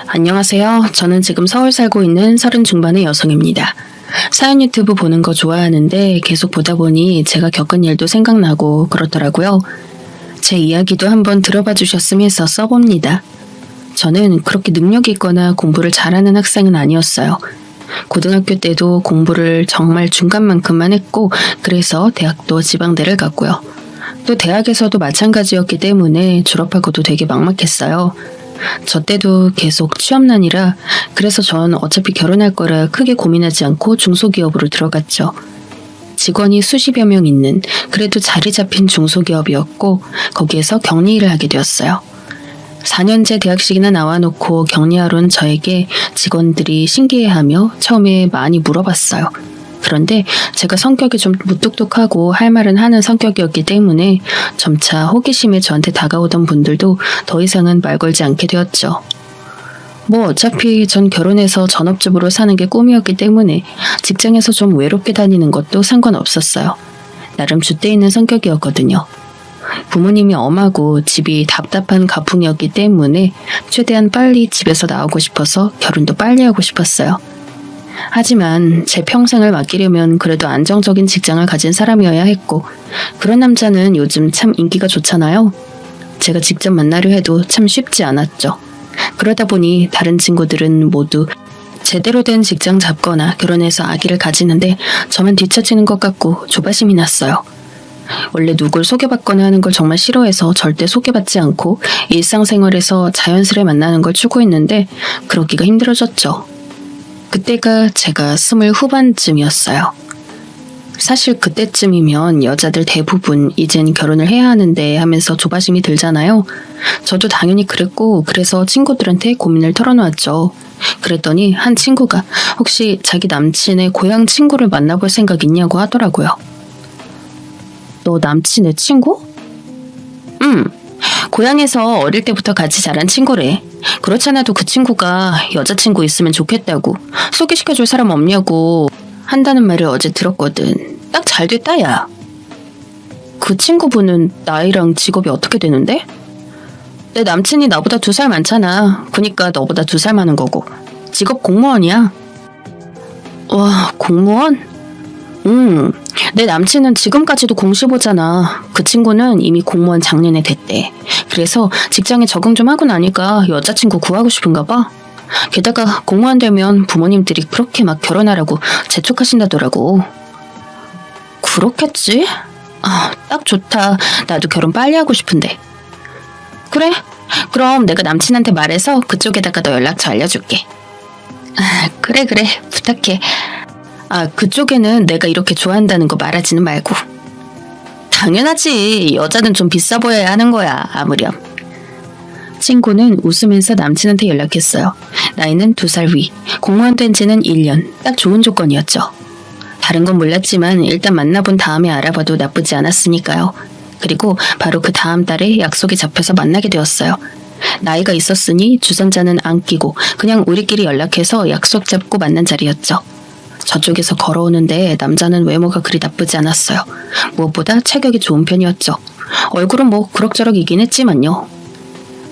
안녕하세요. 저는 지금 서울 살고 있는 30 중반의 여성입니다. 사연 유튜브 보는 거 좋아하는데 계속 보다 보니 제가 겪은 일도 생각나고 그렇더라고요. 제 이야기도 한번 들어봐 주셨으면 해서 써봅니다. 저는 그렇게 능력이 있거나 공부를 잘하는 학생은 아니었어요. 고등학교 때도 공부를 정말 중간만큼만 했고 그래서 대학도 지방대를 갔고요. 또 대학에서도 마찬가지였기 때문에 졸업하고도 되게 막막했어요. 저 때도 계속 취업난이라 그래서 전 어차피 결혼할 거라 크게 고민하지 않고 중소기업으로 들어갔죠. 직원이 수십여 명 있는 그래도 자리 잡힌 중소기업이었고 거기에서 격리일을 하게 되었어요. 4년제 대학식이나 나와놓고 격리하러 온 저에게 직원들이 신기해하며 처음에 많이 물어봤어요. 그런데 제가 성격이 좀 무뚝뚝하고 할 말은 하는 성격이었기 때문에 점차 호기심에 저한테 다가오던 분들도 더 이상은 말 걸지 않게 되었죠. 뭐 어차피 전 결혼해서 전업주부로 사는 게 꿈이었기 때문에 직장에서 좀 외롭게 다니는 것도 상관없었어요. 나름 줏대 있는 성격이었거든요. 부모님이 엄하고 집이 답답한 가풍이었기 때문에 최대한 빨리 집에서 나오고 싶어서 결혼도 빨리 하고 싶었어요. 하지만 제 평생을 맡기려면 그래도 안정적인 직장을 가진 사람이어야 했고 그런 남자는 요즘 참 인기가 좋잖아요. 제가 직접 만나려 해도 참 쉽지 않았죠. 그러다 보니 다른 친구들은 모두 제대로 된 직장 잡거나 결혼해서 아기를 가지는데 저만 뒤처지는 것 같고 조바심이 났어요. 원래 누굴 소개받거나 하는 걸 정말 싫어해서 절대 소개받지 않고 일상생활에서 자연스레 만나는 걸 추구했는데 그러기가 힘들어졌죠. 그때가 제가 20 후반쯤이었어요. 사실 그때쯤이면 여자들 대부분 이젠 결혼을 해야 하는데 하면서 조바심이 들잖아요. 저도 당연히 그랬고 그래서 친구들한테 고민을 털어놓았죠. 그랬더니 한 친구가 혹시 자기 남친의 고향 친구를 만나볼 생각 있냐고 하더라고요. 너 남친의 친구? 고향에서 어릴 때부터 같이 자란 친구래. 그렇잖아도 그 친구가 여자친구 있으면 좋겠다고 소개시켜줄 사람 없냐고 한다는 말을 어제 들었거든. 딱 잘 됐다 야. 그 친구분은 나이랑 직업이 어떻게 되는데? 내 남친이 나보다 2살 많잖아. 그니까 너보다 2살 많은 거고. 직업 공무원이야. 와, 공무원? 내 남친은 지금까지도 공시보잖아. 그 친구는 이미 공무원 작년에 됐대. 그래서 직장에 적응 좀 하고 나니까 여자친구 구하고 싶은가 봐. 게다가 공무원 되면 부모님들이 그렇게 막 결혼하라고 재촉하신다더라고. 그렇겠지? 딱 좋다. 나도 결혼 빨리 하고 싶은데. 그래? 그럼 내가 남친한테 말해서 그쪽에다가 너 연락처 알려줄게. 그래 부탁해. 그쪽에는 내가 이렇게 좋아한다는 거 말하지는 말고. 당연하지. 여자는 좀 비싸 보여야 하는 거야. 아무렴. 친구는 웃으면서 남친한테 연락했어요. 나이는 2살 위, 공무원 된 지는 1년. 딱 좋은 조건이었죠. 다른 건 몰랐지만 일단 만나본 다음에 알아봐도 나쁘지 않았으니까요. 그리고 바로 그 다음 달에 약속이 잡혀서 만나게 되었어요. 나이가 있었으니 주선자는 안 끼고 그냥 우리끼리 연락해서 약속 잡고 만난 자리였죠. 저쪽에서 걸어오는데 남자는 외모가 그리 나쁘지 않았어요. 무엇보다 체격이 좋은 편이었죠. 얼굴은 뭐 그럭저럭이긴 했지만요.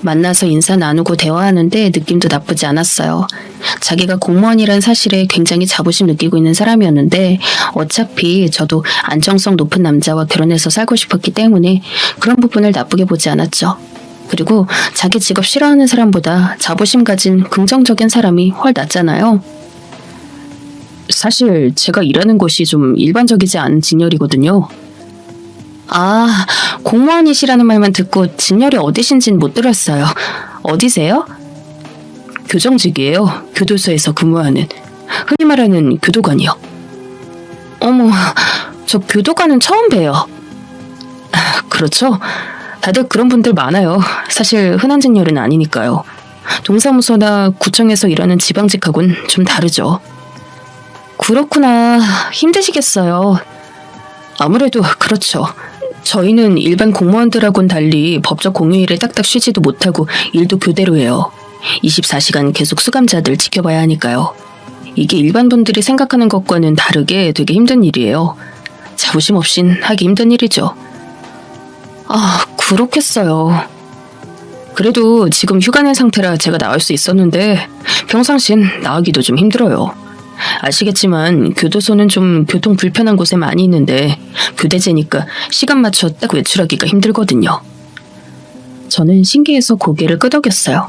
만나서 인사 나누고 대화하는데 느낌도 나쁘지 않았어요. 자기가 공무원이란 사실에 굉장히 자부심 느끼고 있는 사람이었는데 어차피 저도 안정성 높은 남자와 결혼해서 살고 싶었기 때문에 그런 부분을 나쁘게 보지 않았죠. 그리고 자기 직업 싫어하는 사람보다 자부심 가진 긍정적인 사람이 훨 낫잖아요. 사실 제가 일하는 곳이 좀 일반적이지 않은 직렬이거든요. 공무원이시라는 말만 듣고 직렬이 어디신진 못 들었어요. 어디세요? 교정직이에요. 교도소에서 근무하는. 흔히 말하는 교도관이요. 어머, 저 교도관은 처음 봬요. 그렇죠? 다들 그런 분들 많아요. 사실 흔한 직렬은 아니니까요. 동사무소나 구청에서 일하는 지방직하고는 좀 다르죠. 그렇구나. 힘드시겠어요. 아무래도 그렇죠. 저희는 일반 공무원들하고는 달리 법적 공휴일에 딱딱 쉬지도 못하고 일도 교대로 해요. 24시간 계속 수감자들 지켜봐야 하니까요. 이게 일반 분들이 생각하는 것과는 다르게 되게 힘든 일이에요. 자부심 없인 하기 힘든 일이죠. 그렇겠어요. 그래도 지금 휴가 낸 상태라 제가 나올 수 있었는데 평상시엔 나가기도 좀 힘들어요. 아시겠지만 교도소는 좀 교통 불편한 곳에 많이 있는데 교대제니까 시간 맞춰 딱 외출하기가 힘들거든요. 저는 신기해서 고개를 끄덕였어요.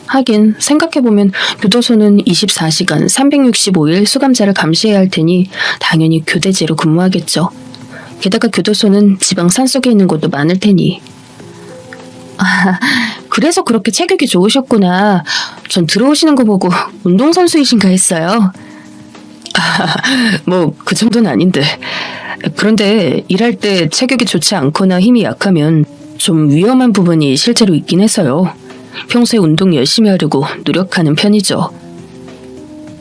하긴 생각해보면 교도소는 24시간 365일 수감자를 감시해야 할 테니 당연히 교대제로 근무하겠죠. 게다가 교도소는 지방 산속에 있는 곳도 많을 테니. 아, 그래서 그렇게 체격이 좋으셨구나. 전 들어오시는 거 보고 운동선수이신가 했어요. 뭐 그 정도는 아닌데. 그런데 일할 때 체격이 좋지 않거나 힘이 약하면 좀 위험한 부분이 실제로 있긴 해서요. 평소에 운동 열심히 하려고 노력하는 편이죠.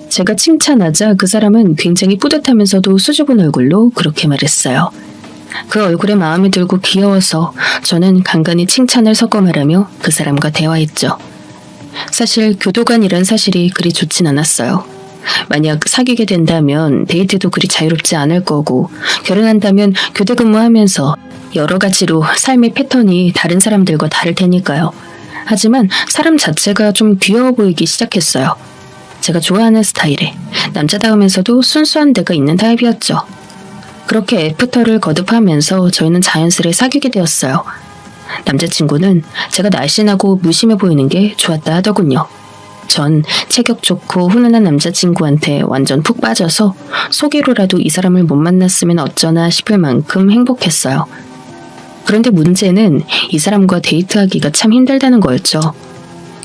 제가 칭찬하자 그 사람은 굉장히 뿌듯하면서도 수줍은 얼굴로 그렇게 말했어요. 그 얼굴에 마음에 들고 귀여워서 저는 간간히 칭찬을 섞어 말하며 그 사람과 대화했죠. 사실 교도관이란 사실이 그리 좋진 않았어요. 만약 사귀게 된다면 데이트도 그리 자유롭지 않을 거고, 결혼한다면 교대 근무하면서 여러 가지로 삶의 패턴이 다른 사람들과 다를 테니까요. 하지만 사람 자체가 좀 귀여워 보이기 시작했어요. 제가 좋아하는 스타일에 남자다우면서도 순수한 데가 있는 타입이었죠. 그렇게 애프터를 거듭하면서 저희는 자연스레 사귀게 되었어요. 남자친구는 제가 날씬하고 무심해 보이는 게 좋았다 하더군요. 전 체격 좋고 훈훈한 남자친구한테 완전 푹 빠져서 소개로라도 이 사람을 못 만났으면 어쩌나 싶을 만큼 행복했어요. 그런데 문제는 이 사람과 데이트하기가 참 힘들다는 거였죠.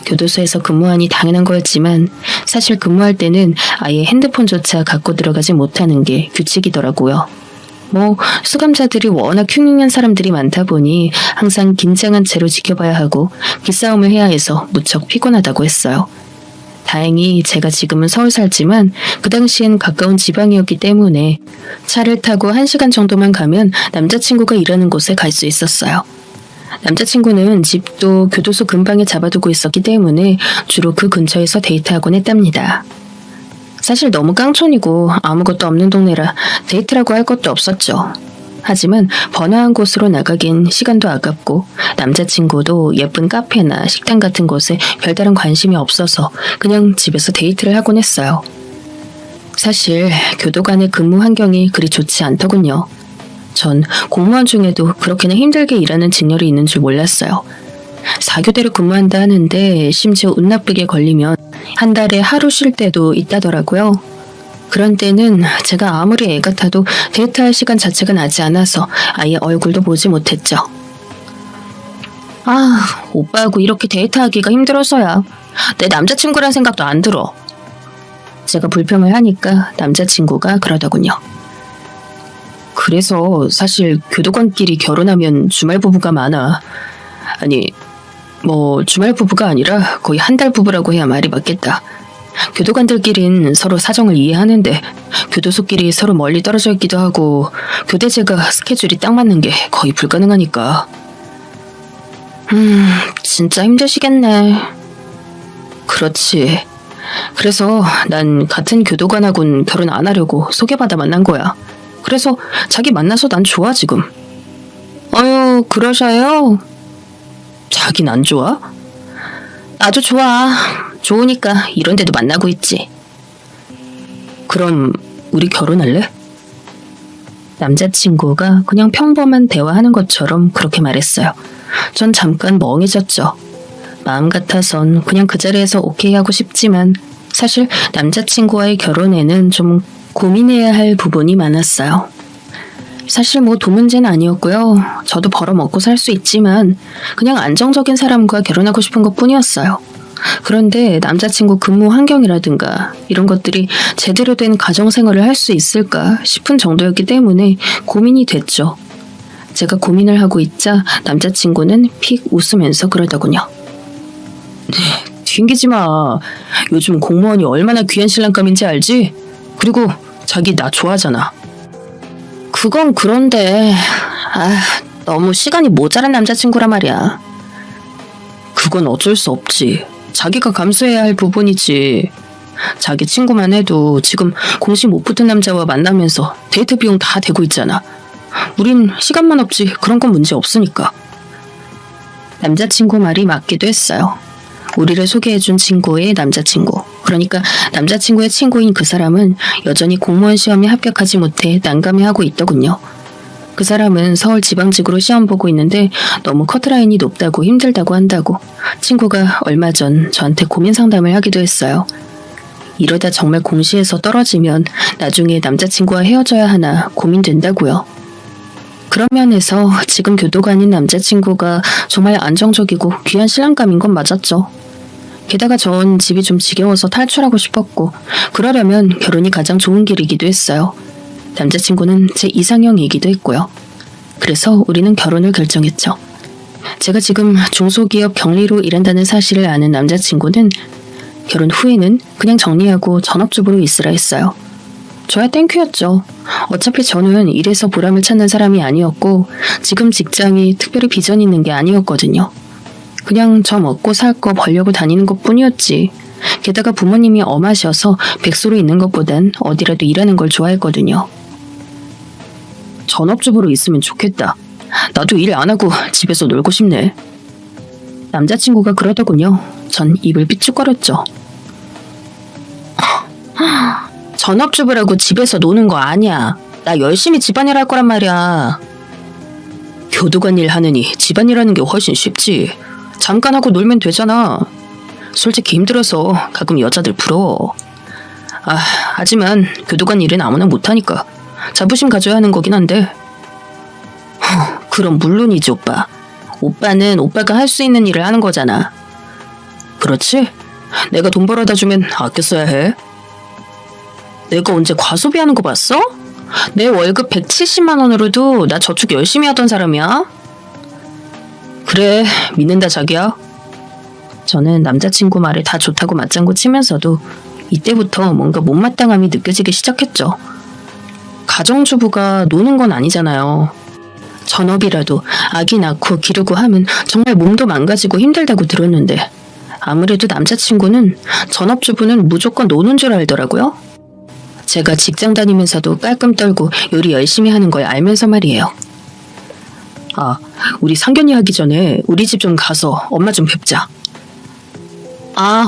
교도소에서 근무하니 당연한 거였지만 사실 근무할 때는 아예 핸드폰조차 갖고 들어가지 못하는 게 규칙이더라고요. 뭐 수감자들이 워낙 흉흉한 사람들이 많다 보니 항상 긴장한 채로 지켜봐야 하고 기싸움을 해야 해서 무척 피곤하다고 했어요. 다행히 제가 지금은 서울 살지만 그 당시엔 가까운 지방이었기 때문에 차를 타고 1시간 정도만 가면 남자친구가 일하는 곳에 갈 수 있었어요. 남자친구는 집도 교도소 근방에 잡아두고 있었기 때문에 주로 그 근처에서 데이트하곤 했답니다. 사실 너무 깡촌이고 아무것도 없는 동네라 데이트라고 할 것도 없었죠. 하지만 번화한 곳으로 나가긴 시간도 아깝고 남자친구도 예쁜 카페나 식당 같은 곳에 별다른 관심이 없어서 그냥 집에서 데이트를 하곤 했어요. 사실 교도관의 근무 환경이 그리 좋지 않더군요. 전 공무원 중에도 그렇게나 힘들게 일하는 직렬이 있는 줄 몰랐어요. 4교대를 근무한다 하는데 심지어 운 나쁘게 걸리면 한 달에 하루 쉴 때도 있다더라고요. 그런 때는 제가 아무리 애 같아도 데이트할 시간 자체가 나지 않아서 아예 얼굴도 보지 못했죠. 오빠하고 이렇게 데이트하기가 힘들어서야. 내 남자친구란 생각도 안 들어. 제가 불평을 하니까 남자친구가 그러더군요. 그래서 사실 교도관끼리 결혼하면 주말 부부가 많아. 아니, 뭐 주말 부부가 아니라 거의 한 달 부부라고 해야 말이 맞겠다. 교도관들끼린 서로 사정을 이해하는데 교도소끼리 서로 멀리 떨어져 있기도 하고 교대제가 스케줄이 딱 맞는 게 거의 불가능하니까. 진짜 힘드시겠네. 그렇지. 그래서 난 같은 교도관하고는 결혼 안 하려고 소개받아 만난 거야. 그래서 자기 만나서 난 좋아 지금. 어휴, 그러셔요? 자긴 안 좋아? 나도 좋아. 좋으니까 이런 데도 만나고 있지. 그럼 우리 결혼할래? 남자친구가 그냥 평범한 대화하는 것처럼 그렇게 말했어요. 전 잠깐 멍해졌죠. 마음 같아선 그냥 그 자리에서 오케이 하고 싶지만 사실 남자친구와의 결혼에는 좀 고민해야 할 부분이 많았어요. 사실 뭐 돈 문제는 아니었고요. 저도 벌어먹고 살 수 있지만 그냥 안정적인 사람과 결혼하고 싶은 것뿐이었어요. 그런데 남자친구 근무 환경이라든가 이런 것들이 제대로 된 가정생활을 할 수 있을까 싶은 정도였기 때문에 고민이 됐죠. 제가 고민을 하고 있자 남자친구는 픽 웃으면서 그러더군요. 튕기지 마. 요즘 공무원이 얼마나 귀한 신랑감인지 알지? 그리고 자기 나 좋아하잖아. 그건 그런데 너무 시간이 모자란 남자친구란 말이야. 그건 어쩔 수 없지. 자기가 감수해야 할 부분이지. 자기 친구만 해도 지금 공식 못 붙은 남자와 만나면서 데이트 비용 다 대고 있잖아. 우린 시간만 없지 그런 건 문제 없으니까. 남자친구 말이 맞기도 했어요. 우리를 소개해준 친구의 남자친구. 그러니까 남자친구의 친구인 그 사람은 여전히 공무원 시험에 합격하지 못해 난감해하고 있더군요. 그 사람은 서울 지방직으로 시험 보고 있는데 너무 커트라인이 높다고 힘들다고 한다고 친구가 얼마 전 저한테 고민 상담을 하기도 했어요. 이러다 정말 공시에서 떨어지면 나중에 남자친구와 헤어져야 하나 고민된다고요. 그런 면에서 지금 교도관인 남자친구가 정말 안정적이고 귀한 신랑감인 건 맞았죠. 게다가 전 집이 좀 지겨워서 탈출하고 싶었고 그러려면 결혼이 가장 좋은 길이기도 했어요. 남자친구는 제 이상형이기도 했고요. 그래서 우리는 결혼을 결정했죠. 제가 지금 중소기업 경리로 일한다는 사실을 아는 남자친구는 결혼 후에는 그냥 정리하고 전업주부로 있으라 했어요. 저야 땡큐였죠. 어차피 저는 일에서 보람을 찾는 사람이 아니었고 지금 직장이 특별히 비전 있는 게 아니었거든요. 그냥 저 먹고 살 거 벌려고 다니는 것뿐이었지. 게다가 부모님이 엄하셔서 백수로 있는 것보단 어디라도 일하는 걸 좋아했거든요. 전업주부로 있으면 좋겠다. 나도 일 안 하고 집에서 놀고 싶네. 남자친구가 그러더군요. 전 입을 삐죽거렸죠. 전업주부라고 집에서 노는 거 아니야. 나 열심히 집안일 할 거란 말이야. 교도관 일 하느니 집안일 하는 게 훨씬 쉽지. 잠깐 하고 놀면 되잖아. 솔직히 힘들어서 가끔 여자들 부러워. 하지만 교도관 일은 아무나 못하니까 자부심 가져야 하는 거긴 한데. 그럼 물론이지 오빠. 오빠는 오빠가 할 수 있는 일을 하는 거잖아. 그렇지? 내가 돈 벌어다 주면 아껴 써야 해. 내가 언제 과소비하는 거 봤어? 내 월급 170만 원으로도 나 저축 열심히 하던 사람이야. 그래, 믿는다 자기야. 저는 남자친구 말에 다 좋다고 맞장구 치면서도 이때부터 뭔가 못마땅함이 느껴지기 시작했죠. 가정주부가 노는 건 아니잖아요. 전업이라도 아기 낳고 기르고 하면 정말 몸도 망가지고 힘들다고 들었는데 아무래도 남자친구는 전업주부는 무조건 노는 줄 알더라고요. 제가 직장 다니면서도 깔끔 떨고 요리 열심히 하는 걸 알면서 말이에요. 우리 상견례 하기 전에 우리 집 좀 가서 엄마 좀 뵙자.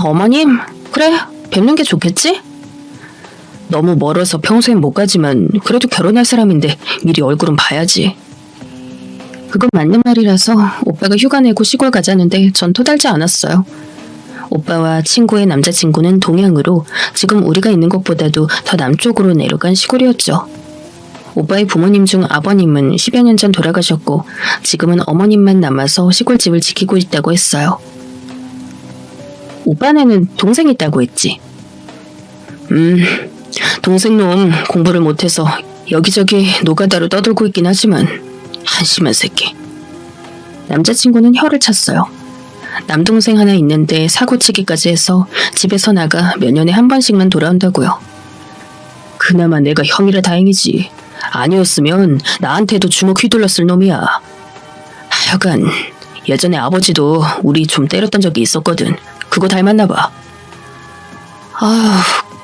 어머님? 그래, 뵙는 게 좋겠지? 너무 멀어서 평소엔 못 가지만 그래도 결혼할 사람인데 미리 얼굴은 봐야지. 그건 맞는 말이라서 오빠가 휴가 내고 시골 가자는데 전 토달지 않았어요. 오빠와 친구의 남자친구는 동양으로 지금 우리가 있는 곳보다도 더 남쪽으로 내려간 시골이었죠. 오빠의 부모님 중 아버님은 10여 년 전 돌아가셨고 지금은 어머님만 남아서 시골집을 지키고 있다고 했어요. 오빠네는 동생 있다고 했지? 동생놈 공부를 못해서 여기저기 노가다로 떠들고 있긴 하지만 한심한 새끼. 남자친구는 혀를 찼어요. 남동생 하나 있는데 사고치기까지 해서 집에서 나가 몇 년에 한 번씩만 돌아온다고요. 그나마 내가 형이라 다행이지. 아니었으면 나한테도 주먹 휘둘렀을 놈이야. 하여간 예전에 아버지도 우리 좀 때렸던 적이 있었거든. 그거 닮았나 봐.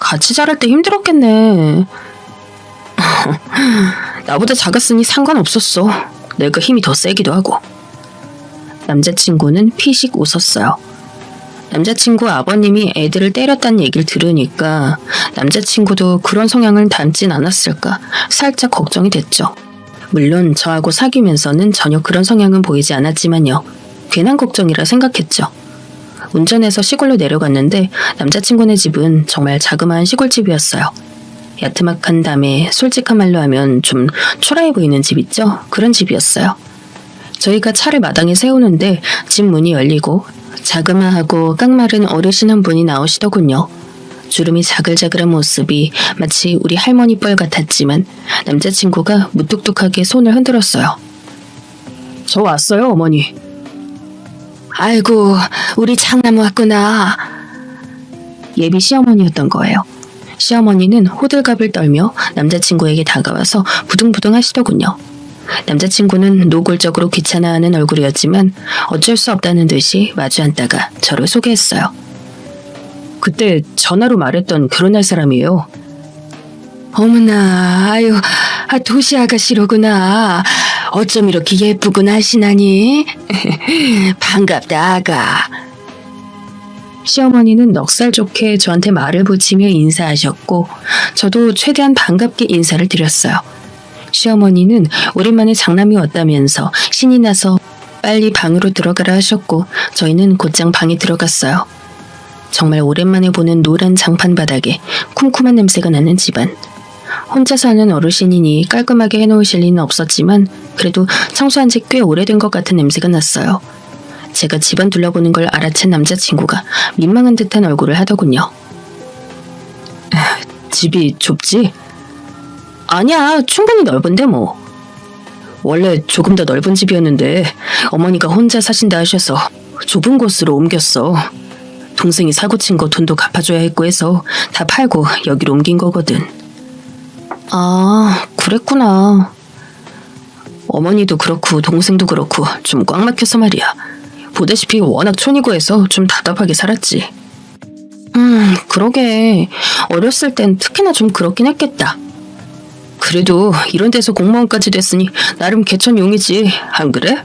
같이 자랄 때 힘들었겠네. 나보다 작았으니 상관없었어. 내가 힘이 더 세기도 하고. 남자친구는 피식 웃었어요. 남자친구 아버님이 애들을 때렸다는 얘기를 들으니까 남자친구도 그런 성향을 닮진 않았을까 살짝 걱정이 됐죠. 물론 저하고 사귀면서는 전혀 그런 성향은 보이지 않았지만요. 괜한 걱정이라 생각했죠. 운전해서 시골로 내려갔는데 남자친구네 집은 정말 자그마한 시골집이었어요. 야트막한 담에 솔직한 말로 하면 좀 초라해 보이는 집 있죠? 그런 집이었어요. 저희가 차를 마당에 세우는데 집 문이 열리고 자그마하고 깡마른 어르신 한 분이 나오시더군요. 주름이 자글자글한 모습이 마치 우리 할머니 뻘 같았지만 남자친구가 무뚝뚝하게 손을 흔들었어요. 저 왔어요, 어머니. 아이고, 우리 장남 왔구나. 예비 시어머니였던 거예요. 시어머니는 호들갑을 떨며 남자친구에게 다가와서 부둥부둥 하시더군요. 남자친구는 노골적으로 귀찮아하는 얼굴이었지만 어쩔 수 없다는 듯이 마주 앉다가 저를 소개했어요. 그때 전화로 말했던 결혼할 사람이에요. 어머나, 아유, 도시 아가씨로구나. 어쩜 이렇게 예쁘군 하시나니? 반갑다, 아가. 시어머니는 넉살 좋게 저한테 말을 붙이며 인사하셨고 저도 최대한 반갑게 인사를 드렸어요. 시어머니는 오랜만에 장남이 왔다면서 신이 나서 빨리 방으로 들어가라 하셨고 저희는 곧장 방에 들어갔어요. 정말 오랜만에 보는 노란 장판 바닥에 쿰쿰한 냄새가 나는 집안. 혼자 사는 어르신이니 깔끔하게 해놓으실 리는 없었지만 그래도 청소한 지 꽤 오래된 것 같은 냄새가 났어요. 제가 집안 둘러보는 걸 알아챈 남자친구가 민망한 듯한 얼굴을 하더군요. 집이 좁지? 아니야, 충분히 넓은데 뭐. 원래 조금 더 넓은 집이었는데 어머니가 혼자 사신다 하셔서 좁은 곳으로 옮겼어. 동생이 사고 친 거 돈도 갚아줘야 했고 해서 다 팔고 여기로 옮긴 거거든. 아, 그랬구나. 어머니도 그렇고 동생도 그렇고 좀 꽉 막혀서 말이야. 보다시피 워낙 촌이고 해서 좀 답답하게 살았지. 그러게. 어렸을 땐 특히나 좀 그렇긴 했겠다. 그래도 이런 데서 공무원까지 됐으니 나름 개천용이지, 안 그래?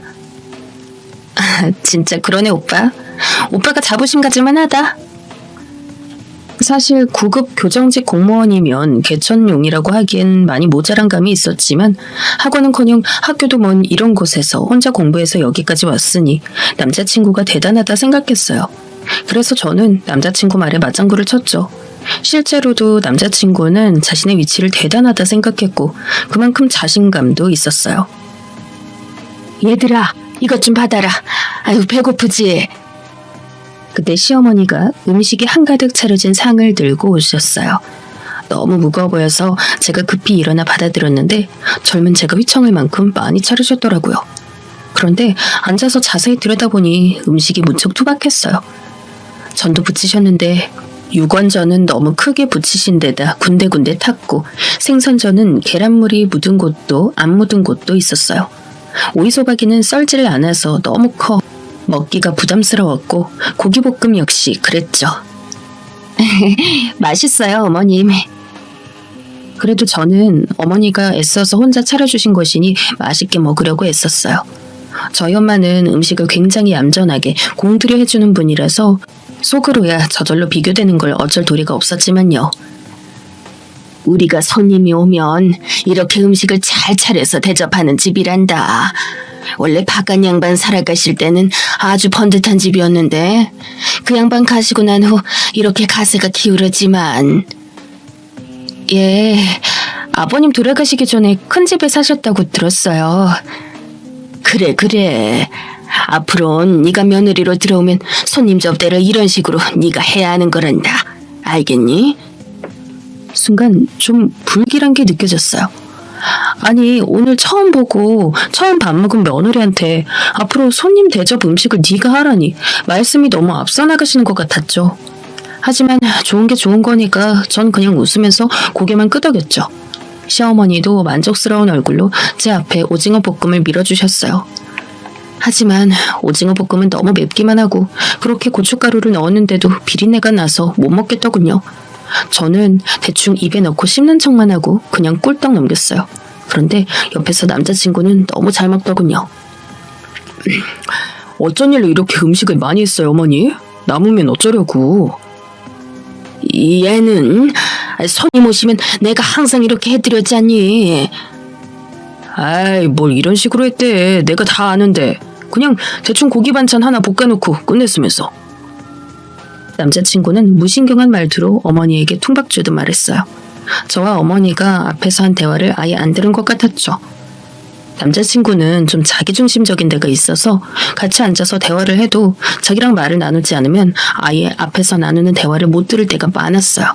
진짜 그러네, 오빠. 오빠가 자부심 가질만 하다. 사실 9급 교정직 공무원이면 개천용이라고 하기엔 많이 모자란 감이 있었지만 학원은커녕 학교도 먼 이런 곳에서 혼자 공부해서 여기까지 왔으니 남자친구가 대단하다 생각했어요. 그래서 저는 남자친구 말에 맞장구를 쳤죠. 실제로도 남자친구는 자신의 위치를 대단하다 생각했고 그만큼 자신감도 있었어요. 얘들아, 이것 좀 받아라. 아유, 배고프지? 그때 시어머니가 음식이 한가득 차려진 상을 들고 오셨어요. 너무 무거워 보여서 제가 급히 일어나 받아들였는데 젊은 제가 휘청할 만큼 많이 차리셨더라고요. 그런데 앉아서 자세히 들여다보니 음식이 무척 투박했어요. 전도 부치셨는데 육원전은 너무 크게 부치신 데다 군데군데 탔고 생선전은 계란물이 묻은 곳도 안 묻은 곳도 있었어요. 오이소박이는 썰지를 않아서 너무 커 먹기가 부담스러웠고 고기볶음 역시 그랬죠. 맛있어요, 어머님. 그래도 저는 어머니가 애써서 혼자 차려주신 것이니 맛있게 먹으려고 애썼어요. 저희 엄마는 음식을 굉장히 얌전하게 공들여 해주는 분이라서 속으로야 저절로 비교되는 걸 어쩔 도리가 없었지만요. 우리가 손님이 오면 이렇게 음식을 잘 차려서 대접하는 집이란다. 원래 바깥 양반 살아가실 때는 아주 번듯한 집이었는데 그 양반 가시고 난 후 이렇게 가세가 기울어지만. 예, 아버님 돌아가시기 전에 큰 집에 사셨다고 들었어요. 그래. 앞으로는 네가 며느리로 들어오면 손님 접대를 이런 식으로 네가 해야 하는 거란다. 알겠니? 순간 좀 불길한 게 느껴졌어요. 아니, 오늘 처음 보고 처음 밥 먹은 며느리한테 앞으로 손님 대접 음식을 네가 하라니 말씀이 너무 앞서 나가시는 것 같았죠. 하지만 좋은 게 좋은 거니까 전 그냥 웃으면서 고개만 끄덕였죠. 시어머니도 만족스러운 얼굴로 제 앞에 오징어 볶음을 밀어주셨어요. 하지만 오징어 볶음은 너무 맵기만 하고 그렇게 고춧가루를 넣었는데도 비린내가 나서 못 먹겠더군요. 저는 대충 입에 넣고 씹는 척만 하고 그냥 꿀떡 넘겼어요. 그런데 옆에서 남자친구는 너무 잘 먹더군요. 어쩐 일로 이렇게 음식을 많이 했어요, 어머니? 남으면 어쩌려고? 얘는 손님 오시면 내가 항상 이렇게 해드렸잖니. 아이, 뭘 이런 식으로 했대. 내가 다 아는데. 그냥 대충 고기 반찬 하나 볶아놓고 끝냈으면서. 남자친구는 무신경한 말투로 어머니에게 퉁박주듯 말했어요. 저와 어머니가 앞에서 한 대화를 아예 안 들은 것 같았죠. 남자친구는 좀 자기중심적인 데가 있어서 같이 앉아서 대화를 해도 자기랑 말을 나누지 않으면 아예 앞에서 나누는 대화를 못 들을 때가 많았어요.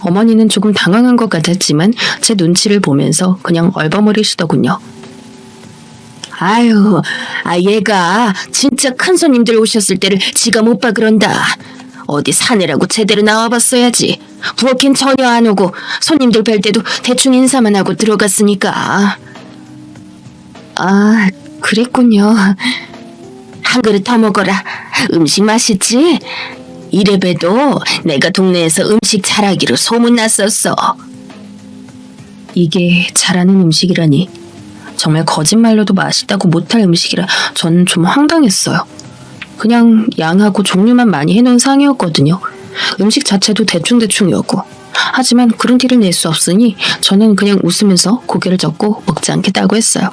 어머니는 조금 당황한 것 같았지만 제 눈치를 보면서 그냥 얼버무리시더군요. 아유, 얘가 진짜 큰 손님들 오셨을 때를 지가 못 봐 그런다. 어디 사내라고 제대로 나와봤어야지. 부엌엔 전혀 안 오고 손님들 뵐 때도 대충 인사만 하고 들어갔으니까. 아, 그랬군요. 한 그릇 더 먹어라. 음식 맛있지? 이래봬도 내가 동네에서 음식 잘하기로 소문났었어. 이게 잘하는 음식이라니. 정말 거짓말로도 맛있다고 못할 음식이라 저는 좀 황당했어요. 그냥 양하고 종류만 많이 해놓은 상이었거든요. 음식 자체도 대충대충이었고. 하지만 그런 티를 낼 수 없으니 저는 그냥 웃으면서 고개를 젓고 먹지 않겠다고 했어요.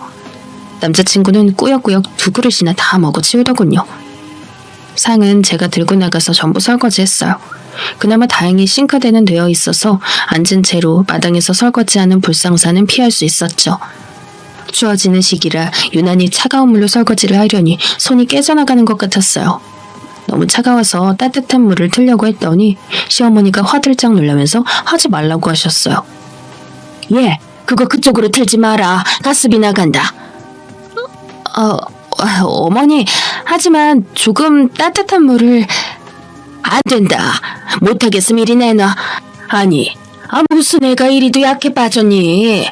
남자친구는 꾸역꾸역 2그릇이나 다 먹어치우더군요. 상은 제가 들고 나가서 전부 설거지했어요. 그나마 다행히 싱크대는 되어 있어서 앉은 채로 마당에서 설거지하는 불상사는 피할 수 있었죠. 추워지는 시기라 유난히 차가운 물로 설거지를 하려니 손이 깨져나가는 것 같았어요. 너무 차가워서 따뜻한 물을 틀려고 했더니 시어머니가 화들짝 놀라면서 하지 말라고 하셨어요. 예, 그거 그쪽으로 틀지 마라. 가스비 나간다. 어머니, 하지만 조금 따뜻한 물을... 안 된다. 못하겠음 이리 내놔. 아니, 무슨 애가 이리도 약해 빠졌니?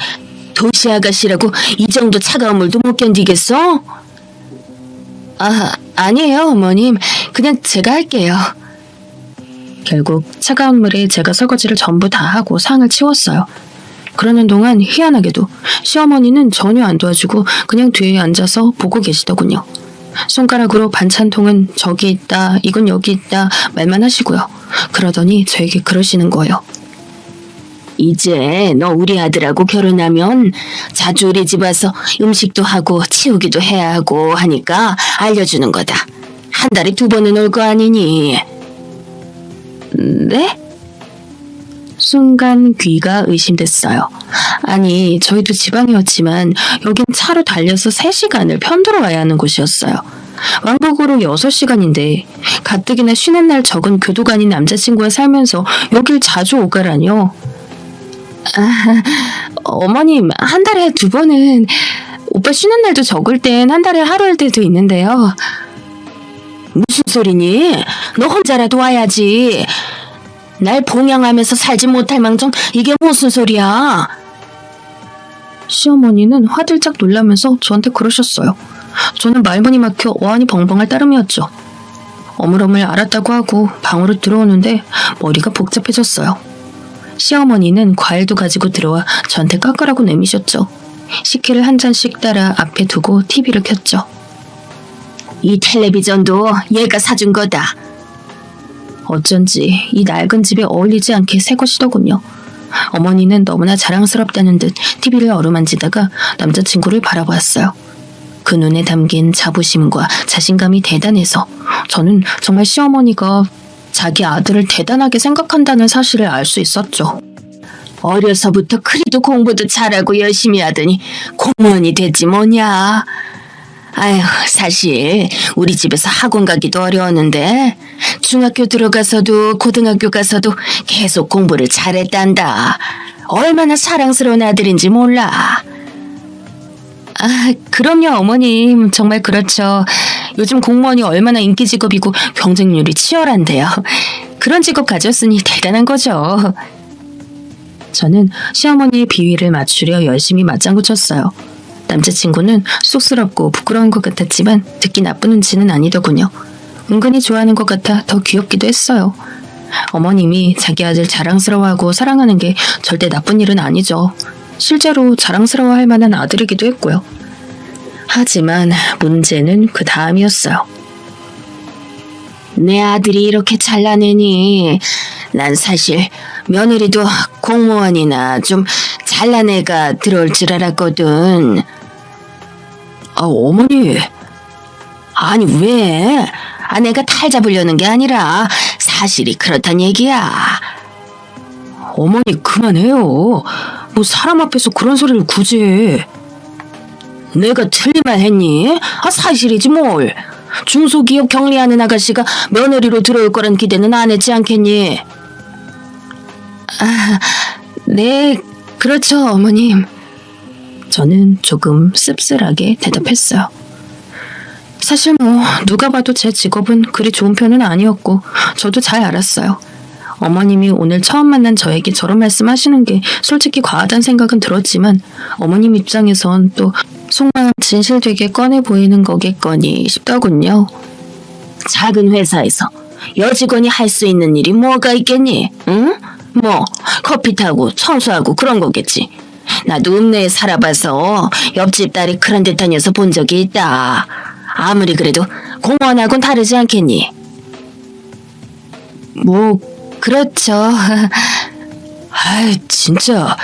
도시 아가씨라고 이 정도 차가운 물도 못 견디겠어? 아니에요, 어머님. 그냥 제가 할게요. 결국 차가운 물에 제가 설거지를 전부 다 하고 상을 치웠어요. 그러는 동안 희한하게도 시어머니는 전혀 안 도와주고 그냥 뒤에 앉아서 보고 계시더군요. 손가락으로 반찬통은 저기 있다, 이건 여기 있다 말만 하시고요. 그러더니 저에게 그러시는 거예요. 이제 너 우리 아들하고 결혼하면 자주 우리 집 와서 음식도 하고 치우기도 해야 하고 하니까 알려주는 거다. 한 달에 2번은 올 거 아니니? 네? 순간 귀가 의심됐어요. 아니, 저희도 지방이었지만 여긴 차로 달려서 3시간을 편도로 와야 하는 곳이었어요. 왕복으로 6시간인데 가뜩이나 쉬는 날 적은 교도가 아닌 남자친구와 살면서 여길 자주 오가라뇨. 어머님, 한 달에 2번은 오빠 쉬는 날도 적을 땐 한 달에 하루일 때도 있는데요. 무슨 소리니? 너 혼자라도 와야지. 날 봉양하면서 살지 못할 망정 이게 무슨 소리야? 시어머니는 화들짝 놀라면서 저한테 그러셨어요. 저는 말문이 막혀 어안이 벙벙할 따름이었죠. 어물어물 알았다고 하고 방으로 들어오는데 머리가 복잡해졌어요. 시어머니는 과일도 가지고 들어와 저한테 깎으라고 내미셨죠. 식혜를 한 잔씩 따라 앞에 두고 TV를 켰죠. 이 텔레비전도 얘가 사준 거다. 어쩐지 이 낡은 집에 어울리지 않게 새 것이더군요. 어머니는 너무나 자랑스럽다는 듯 TV를 어루만지다가 남자친구를 바라보았어요. 그 눈에 담긴 자부심과 자신감이 대단해서 저는 정말 시어머니가 자기 아들을 대단하게 생각한다는 사실을 알 수 있었죠. 어려서부터 그리도 공부도 잘하고 열심히 하더니 공무원이 됐지 뭐냐. 아휴, 사실 우리 집에서 학원 가기도 어려웠는데 중학교 들어가서도 고등학교 가서도 계속 공부를 잘했단다. 얼마나 사랑스러운 아들인지 몰라. 그럼요, 어머님. 정말 그렇죠. 요즘 공무원이 얼마나 인기 직업이고 경쟁률이 치열한데요. 그런 직업 가졌으니 대단한 거죠. 저는 시어머니의 비위를 맞추려 열심히 맞장구 쳤어요. 남자친구는 쑥스럽고 부끄러운 것 같았지만 듣기 나쁜 눈치는 아니더군요. 은근히 좋아하는 것 같아 더 귀엽기도 했어요. 어머님이 자기 아들 자랑스러워하고 사랑하는 게 절대 나쁜 일은 아니죠. 실제로 자랑스러워할 만한 아들이기도 했고요. 하지만 문제는 그 다음이었어요. 내 아들이 이렇게 잘난 애니? 난 사실 며느리도 공무원이나 좀 잘난 애가 들어올 줄 알았거든. 어머니. 아니 왜? 내가 탈 잡으려는 게 아니라 사실이 그렇단 얘기야. 어머니 그만해요. 뭐 사람 앞에서 그런 소리를 굳이 해. 내가 틀린 말 했니? 사실이지 뭘. 중소기업 격리하는 아가씨가 며느리로 들어올 거란 기대는 안 했지 않겠니? 네, 그렇죠, 어머님. 저는 조금 씁쓸하게 대답했어요. 사실 뭐 누가 봐도 제 직업은 그리 좋은 편은 아니었고 저도 잘 알았어요. 어머님이 오늘 처음 만난 저에게 저런 말씀하시는 게 솔직히 과하다는 생각은 들었지만 어머님 입장에선 또 속마음 진실되게 꺼내 보이는 거겠거니 싶더군요. 작은 회사에서 여직원이 할 수 있는 일이 뭐가 있겠니? 응? 뭐 커피 타고 청소하고 그런 거겠지. 나도 읍내에 살아봐서 옆집 딸이 그런 데 다녀서 본 적이 있다. 아무리 그래도 공무원하고는 다르지 않겠니? 뭐, 그렇죠. 아이, 진짜.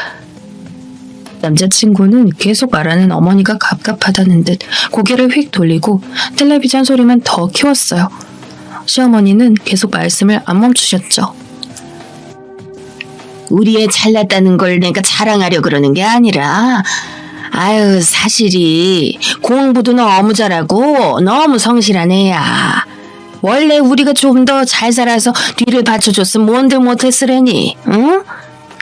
남자친구는 계속 말하는 어머니가 갑갑하다는 듯 고개를 휙 돌리고 텔레비전 소리만 더 키웠어요. 시어머니는 계속 말씀을 안 멈추셨죠. 우리 애 잘났다는 걸 내가 자랑하려 그러는 게 아니라, 아유, 사실이 공부도 너무 잘하고 너무 성실한 애야. 원래 우리가 좀 더 잘 살아서 뒤를 받쳐줬으면 뭔들 못했으려니, 응?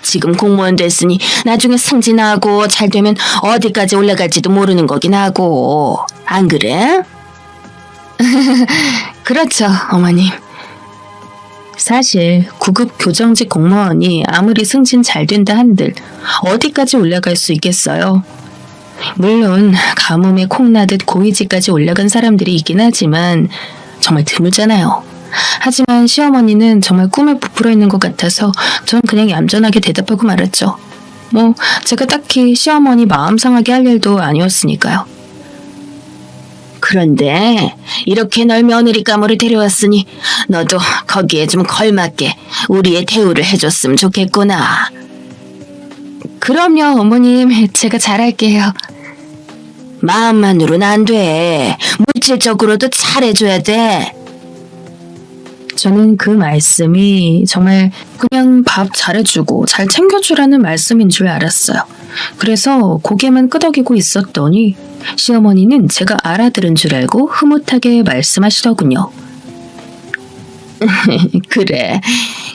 지금 공무원 됐으니 나중에 승진하고 잘 되면 어디까지 올라갈지도 모르는 거긴 하고, 안 그래? 그렇죠, 어머님. 사실 9급 교정직 공무원이 아무리 승진 잘 된다 한들 어디까지 올라갈 수 있겠어요. 물론 가뭄에 콩나듯 고위직까지 올라간 사람들이 있긴 하지만 정말 드물잖아요. 하지만 시어머니는 정말 꿈에 부풀어 있는 것 같아서 전 그냥 얌전하게 대답하고 말았죠. 뭐 제가 딱히 시어머니 마음 상하게 할 일도 아니었으니까요. 그런데 이렇게 널 며느리감으로 데려왔으니 너도 거기에 좀 걸맞게 우리의 대우를 해줬으면 좋겠구나. 그럼요, 어머님. 제가 잘할게요. 마음만으로는 안 돼. 물질적으로도 잘해줘야 돼. 저는 그 말씀이 정말 그냥 밥 잘해주고 잘 챙겨주라는 말씀인 줄 알았어요. 그래서 고개만 끄덕이고 있었더니 시어머니는 제가 알아들은 줄 알고 흐뭇하게 말씀하시더군요. 그래.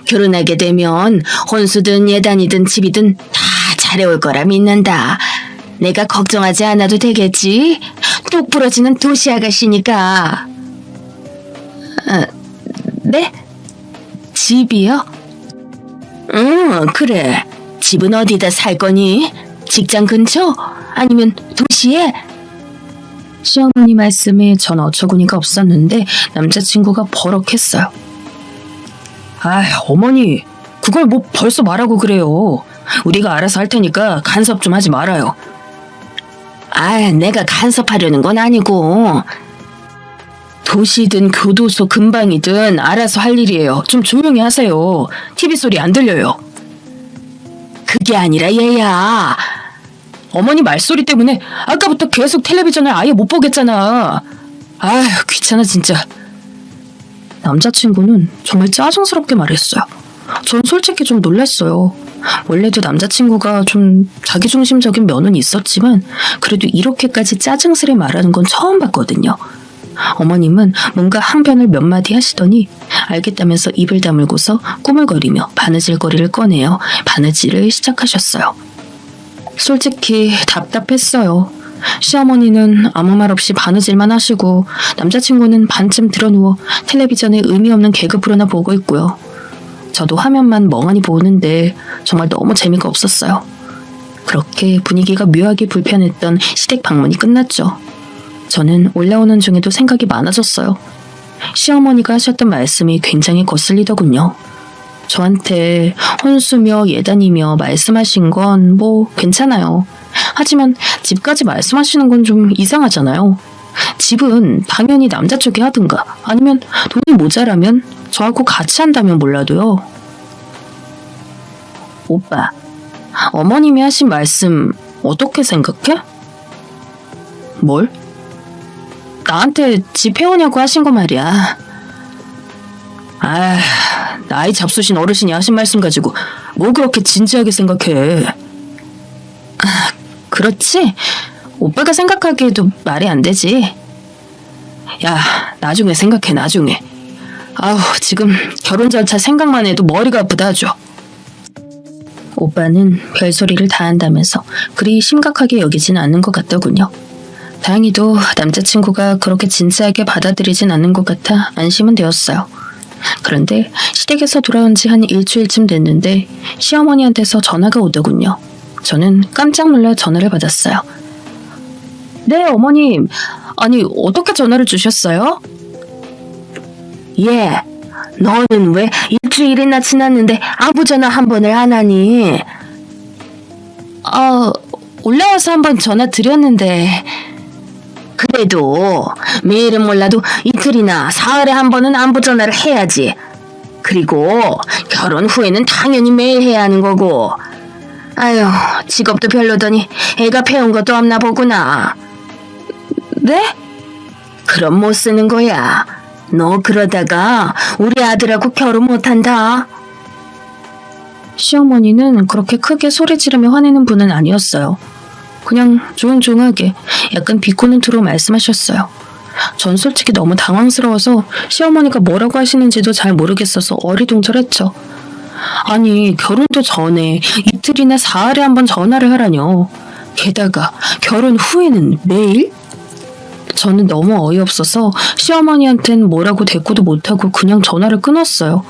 결혼하게 되면 혼수든 예단이든 집이든 다 잘해올 거라 믿는다. 내가 걱정하지 않아도 되겠지? 뚝 부러지는 도시 아가씨니까. 네? 집이요? 응, 그래. 집은 어디다 살 거니? 직장 근처? 아니면 도시에? 시어머니 말씀에 전 어처구니가 없었는데 남자친구가 버럭했어요. 아, 어머니, 그걸 뭐 벌써 말하고 그래요. 우리가 알아서 할 테니까 간섭 좀 하지 말아요. 아, 내가 간섭하려는 건 아니고. 도시든 교도소 근방이든 알아서 할 일이에요. 좀 조용히 하세요. TV 소리 안 들려요. 그게 아니라 얘야. 어머니 말소리 때문에 아까부터 계속 텔레비전을 아예 못 보겠잖아. 아휴, 귀찮아 진짜. 남자친구는 정말 짜증스럽게 말했어요. 전 솔직히 좀 놀랐어요. 원래도 남자친구가 좀 자기중심적인 면은 있었지만 그래도 이렇게까지 짜증스레 말하는 건 처음 봤거든요. 어머님은 뭔가 항변을 몇 마디 하시더니 알겠다면서 입을 다물고서 꾸물거리며 바느질거리를 꺼내어 바느질을 시작하셨어요. 솔직히 답답했어요. 시어머니는 아무 말 없이 바느질만 하시고 남자친구는 반쯤 드러누워 텔레비전에 의미 없는 개그 프로나 보고 있고요. 저도 화면만 멍하니 보는데 정말 너무 재미가 없었어요. 그렇게 분위기가 묘하게 불편했던 시댁 방문이 끝났죠. 저는 올라오는 중에도 생각이 많아졌어요. 시어머니가 하셨던 말씀이 굉장히 거슬리더군요. 저한테 혼수며 예단이며 말씀하신 건 뭐 괜찮아요. 하지만 집까지 말씀하시는 건 좀 이상하잖아요. 집은 당연히 남자 쪽이 하든가 아니면 돈이 모자라면 저하고 같이 한다면 몰라도요. 오빠, 어머님이 하신 말씀 어떻게 생각해? 뭘? 나한테 집 해오냐고 하신 거 말이야. 아, 나이 잡수신 어르신이 하신 말씀 가지고 뭘 그렇게 진지하게 생각해. 아, 그렇지? 오빠가 생각하기에도 말이 안 되지. 야, 나중에 생각해, 나중에. 아우, 지금 결혼 절차 생각만 해도 머리가 아프다 하죠. 오빠는 별소리를 다 한다면서 그리 심각하게 여기진 않는 것 같더군요. 다행히도 남자친구가 그렇게 진지하게 받아들이진 않는 것 같아 안심은 되었어요. 그런데 시댁에서 돌아온 지 한 일주일쯤 됐는데 시어머니한테서 전화가 오더군요. 저는 깜짝 놀라 전화를 받았어요. 네, 어머님. 아니, 어떻게 전화를 주셨어요? 얘, 너는 왜 일주일이나 지났는데 아무 전화 한 번을 안 하니? 아, 올라와서 한번 전화 드렸는데. 그래도 매일은 몰라도 이틀이나 사흘에 한 번은 안부 전화를 해야지. 그리고 결혼 후에는 당연히 매일 해야 하는 거고. 아유, 직업도 별로더니 애가 배운 것도 없나 보구나. 네? 그럼 못 쓰는 거야. 너 그러다가 우리 아들하고 결혼 못한다. 시어머니는 그렇게 크게 소리 지르며 화내는 분은 아니었어요. 그냥 조용조용하게 약간 비꼬는 투로 말씀하셨어요. 전 솔직히 너무 당황스러워서 시어머니가 뭐라고 하시는지도 잘 모르겠어서 어리둥절했죠. 아니, 결혼도 전에 이틀이나 사흘에 한 번 전화를 하라뇨. 게다가 결혼 후에는 매일? 저는 너무 어이없어서 시어머니한텐 뭐라고 대꾸도 못하고 그냥 전화를 끊었어요.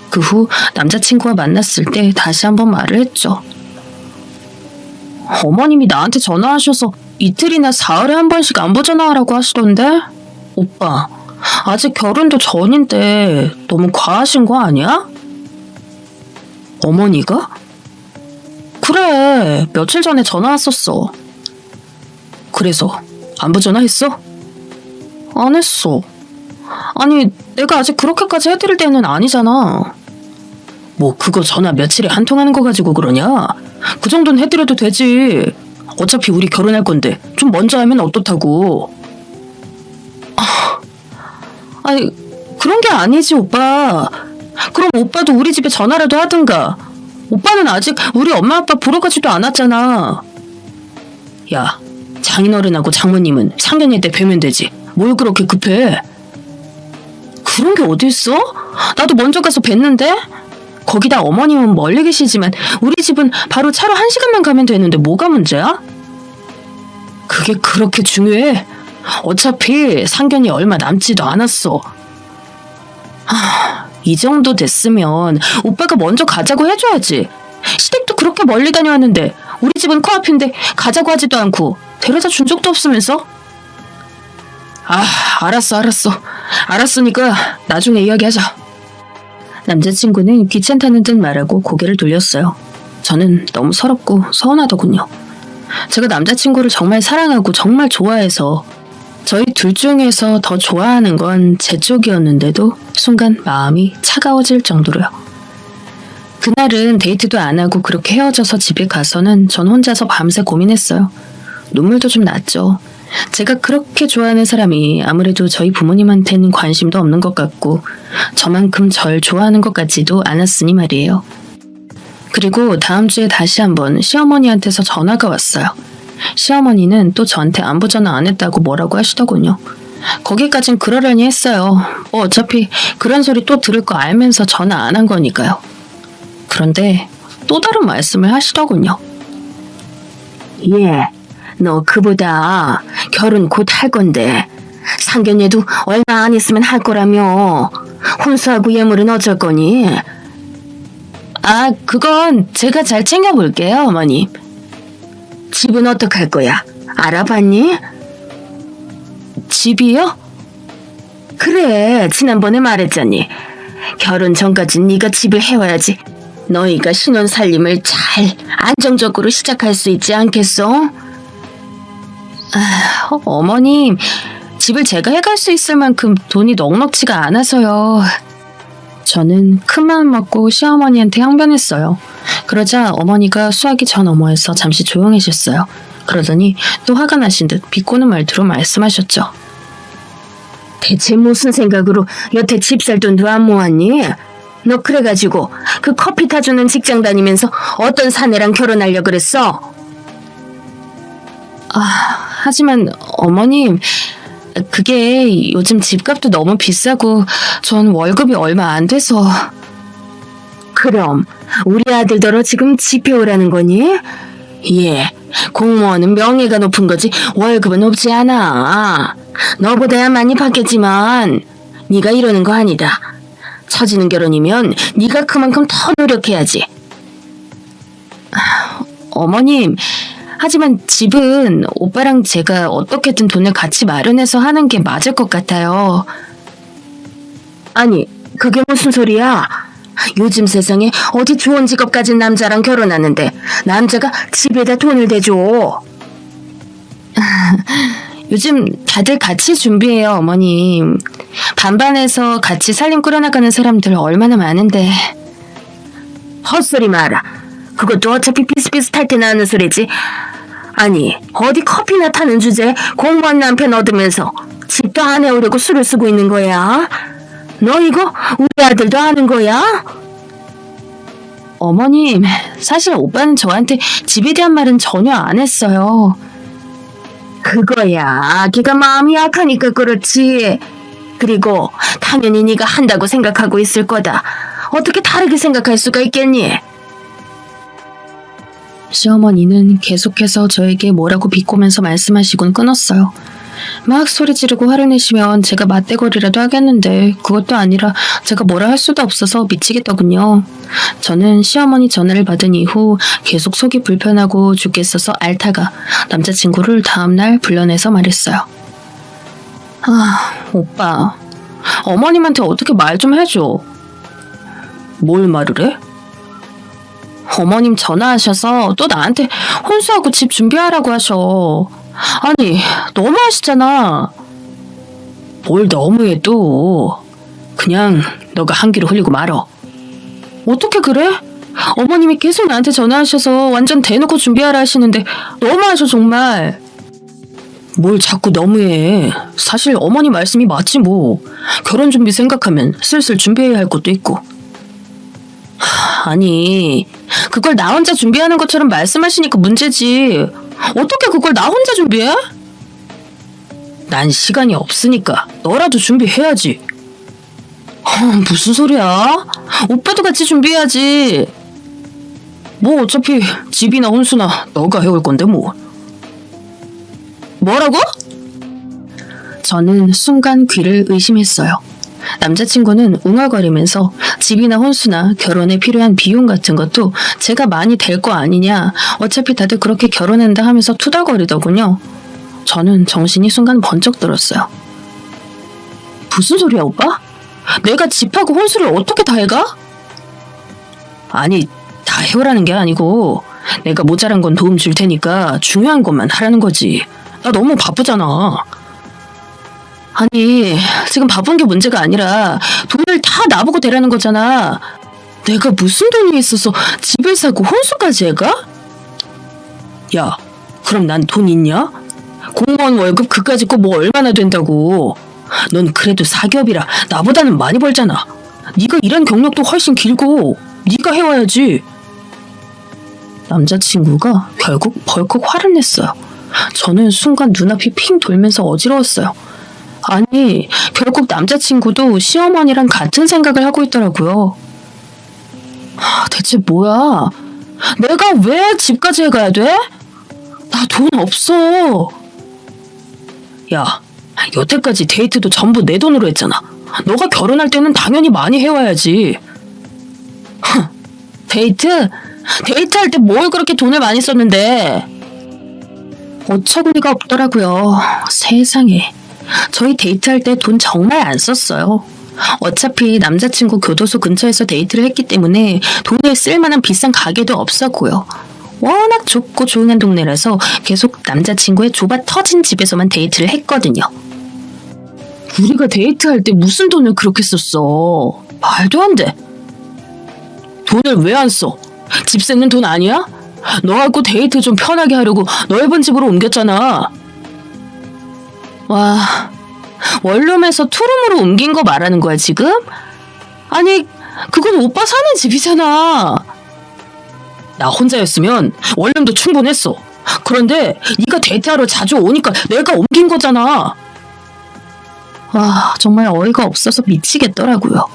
그 후 남자친구와 만났을 때 다시 한번 말을 했죠. 어머님이 나한테 전화하셔서 이틀이나 사흘에 한 번씩 안부 전화하라고 하시던데? 오빠, 아직 결혼도 전인데 너무 과하신 거 아니야? 어머니가? 그래, 며칠 전에 전화 왔었어. 그래서 안부 전화했어? 안 했어. 아니, 내가 아직 그렇게까지 해드릴 때는 아니잖아. 뭐 그거 전화 며칠에 한 통 하는 거 가지고 그러냐? 그 정도는 해드려도 되지. 어차피 우리 결혼할 건데 좀 먼저 하면 어떻다고. 아니, 그런 게 아니지, 오빠. 그럼 오빠도 우리 집에 전화라도 하든가. 오빠는 아직 우리 엄마 아빠 보러 가지도 않았잖아. 야, 장인어른하고 장모님은 상견례 때 뵈면 되지. 뭘 그렇게 급해? 그런 게 어딨어? 나도 먼저 가서 뵀는데? 거기다 어머님은 멀리 계시지만 우리 집은 바로 차로 1시간만 가면 되는데 뭐가 문제야? 그게 그렇게 중요해? 어차피 상견이 얼마 남지도 않았어. 이 정도 됐으면 오빠가 먼저 가자고 해줘야지. 시댁도 그렇게 멀리 다녀왔는데 우리 집은 코앞인데 가자고 하지도 않고 데려다 준 적도 없으면서. 알았어. 알았으니까 나중에 이야기하자. 남자친구는 귀찮다는 듯 말하고 고개를 돌렸어요. 저는 너무 서럽고 서운하더군요. 제가 남자친구를 정말 사랑하고 정말 좋아해서 저희 둘 중에서 더 좋아하는 건 제 쪽이었는데도 순간 마음이 차가워질 정도로요. 그날은 데이트도 안 하고 그렇게 헤어져서 집에 가서는 전 혼자서 밤새 고민했어요. 눈물도 좀 났죠. 제가 그렇게 좋아하는 사람이 아무래도 저희 부모님한테는 관심도 없는 것 같고 저만큼 절 좋아하는 것 같지도 않았으니 말이에요. 그리고 다음 주에 다시 한번 시어머니한테서 전화가 왔어요. 시어머니는 또 저한테 안부 전화 안 했다고 뭐라고 하시더군요. 거기까진 그러려니 했어요. 뭐 어차피 그런 소리 또 들을 거 알면서 전화 안 한 거니까요. 그런데 또 다른 말씀을 하시더군요. 예, 너 그보다 결혼 곧 할 건데 상견례도 얼마 안 있으면 할 거라며. 혼수하고 예물은 어쩔 거니? 그건 제가 잘 챙겨볼게요, 어머님. 집은 어떡할 거야? 알아봤니? 집이요? 그래, 지난번에 말했잖니. 결혼 전까진 네가 집을 해와야지 너희가 신혼 살림을 잘 안정적으로 시작할 수 있지 않겠어? 어머님, 집을 제가 해갈 수 있을 만큼 돈이 넉넉지가 않아서요. 저는 큰 마음 먹고 시어머니한테 항변했어요. 그러자 어머니가 수화기 전 어머에서 잠시 조용해졌어요. 그러더니 또 화가 나신 듯 비꼬는 말투로 말씀하셨죠. 대체 무슨 생각으로 여태 집 살 돈도 안 모았니? 너 그래가지고 그 커피 타주는 직장 다니면서 어떤 사내랑 결혼하려 그랬어? 하지만 어머님, 그게 요즘 집값도 너무 비싸고 전 월급이 얼마 안 돼서. 그럼 우리 아들더러 지금 집 배우라는 거니? 예, 공무원은 명예가 높은 거지 월급은 높지 않아. 너보다야 많이 받겠지만 네가 이러는 거 아니다. 처지는 결혼이면 네가 그만큼 더 노력해야지. 어머님, 하지만 집은 오빠랑 제가 어떻게든 돈을 같이 마련해서 하는 게 맞을 것 같아요. 아니, 그게 무슨 소리야? 요즘 세상에 어디 좋은 직업 가진 남자랑 결혼하는데 남자가 집에다 돈을 대줘. 요즘 다들 같이 준비해요, 어머님. 반반해서 같이 살림 꾸려나가는 사람들 얼마나 많은데. 헛소리 마라. 그것도 어차피 비슷비슷할 때 나는 소리지. 아니, 어디 커피나 타는 주제에 공무원 남편 얻으면서 집도 안 해오려고 술을 쓰고 있는 거야? 너 이거 우리 아들도 아는 거야? 어머님, 사실 오빠는 저한테 집에 대한 말은 전혀 안 했어요. 그거야. 걔가 마음이 약하니까 그렇지. 그리고 당연히 네가 한다고 생각하고 있을 거다. 어떻게 다르게 생각할 수가 있겠니? 시어머니는 계속해서 저에게 뭐라고 비꼬면서 말씀하시곤 끊었어요. 막 소리 지르고 화를 내시면 제가 맞대거리라도 하겠는데 그것도 아니라 제가 뭐라 할 수도 없어서 미치겠더군요. 저는 시어머니 전화를 받은 이후 계속 속이 불편하고 죽겠어서 앓다가 남자친구를 다음날 불러내서 말했어요. 오빠, 어머님한테 어떻게 말 좀 해줘. 뭘 말을 해? 어머님 전화하셔서 또 나한테 혼수하고 집 준비하라고 하셔. 아니, 너무하시잖아. 뭘 너무해 또. 그냥 너가 한기로 흘리고 말어. 어떻게 그래? 어머님이 계속 나한테 전화하셔서 완전 대놓고 준비하라 하시는데 너무하셔 정말. 뭘 자꾸 너무해. 사실 어머니 말씀이 맞지 뭐. 결혼 준비 생각하면 슬슬 준비해야 할 것도 있고. 아니, 그걸 나 혼자 준비하는 것처럼 말씀하시니까 문제지. 어떻게 그걸 나 혼자 준비해? 난 시간이 없으니까 너라도 준비해야지. 무슨 소리야? 오빠도 같이 준비해야지. 뭐 어차피 집이나 혼수나 너가 해올 건데 뭐. 뭐라고? 저는 순간 귀를 의심했어요. 남자친구는 웅얼거리면서 집이나 혼수나 결혼에 필요한 비용 같은 것도 제가 많이 될 거 아니냐, 어차피 다들 그렇게 결혼한다 하면서 투덜거리더군요. 저는 정신이 순간 번쩍 들었어요. 무슨 소리야 오빠? 내가 집하고 혼수를 어떻게 다 해가? 아니, 다 해오라는 게 아니고 내가 모자란 건 도움 줄 테니까 중요한 것만 하라는 거지. 나 너무 바쁘잖아. 아니, 지금 바쁜 게 문제가 아니라 돈을 다 나보고 대라는 거잖아. 내가 무슨 돈이 있어서 집을 사고 혼수까지 해가? 야, 그럼 난 돈 있냐? 공무원 월급 그까짓 거 뭐 얼마나 된다고. 넌 그래도 사기업이라 나보다는 많이 벌잖아. 네가 일한 경력도 훨씬 길고 네가 해와야지. 남자친구가 결국 벌컥 화를 냈어요. 저는 순간 눈앞이 핑 돌면서 어지러웠어요. 아니, 결국 남자친구도 시어머니랑 같은 생각을 하고 있더라고요. 대체 뭐야? 내가 왜 집까지 해가야 돼? 나 돈 없어. 야, 여태까지 데이트도 전부 내 돈으로 했잖아. 너가 결혼할 때는 당연히 많이 해와야지. 데이트? 데이트할 때 뭘 그렇게 돈을 많이 썼는데? 어처구니가 없더라고요. 세상에. 저희 데이트할 때 돈 정말 안 썼어요. 어차피 남자친구 교도소 근처에서 데이트를 했기 때문에 돈을 쓸만한 비싼 가게도 없었고요. 워낙 좁고 조용한 동네라서 계속 남자친구의 좁아 터진 집에서만 데이트를 했거든요. 우리가 데이트할 때 무슨 돈을 그렇게 썼어? 말도 안 돼. 돈을 왜 안 써? 집세는 돈 아니야? 너하고 데이트 좀 편하게 하려고 넓은 집으로 옮겼잖아. 와, 원룸에서 투룸으로 옮긴 거 말하는 거야 지금? 아니, 그건 오빠 사는 집이잖아. 나 혼자였으면 원룸도 충분했어. 그런데 네가 데이트하러 자주 오니까 내가 옮긴 거잖아. 와, 정말 어이가 없어서 미치겠더라고요.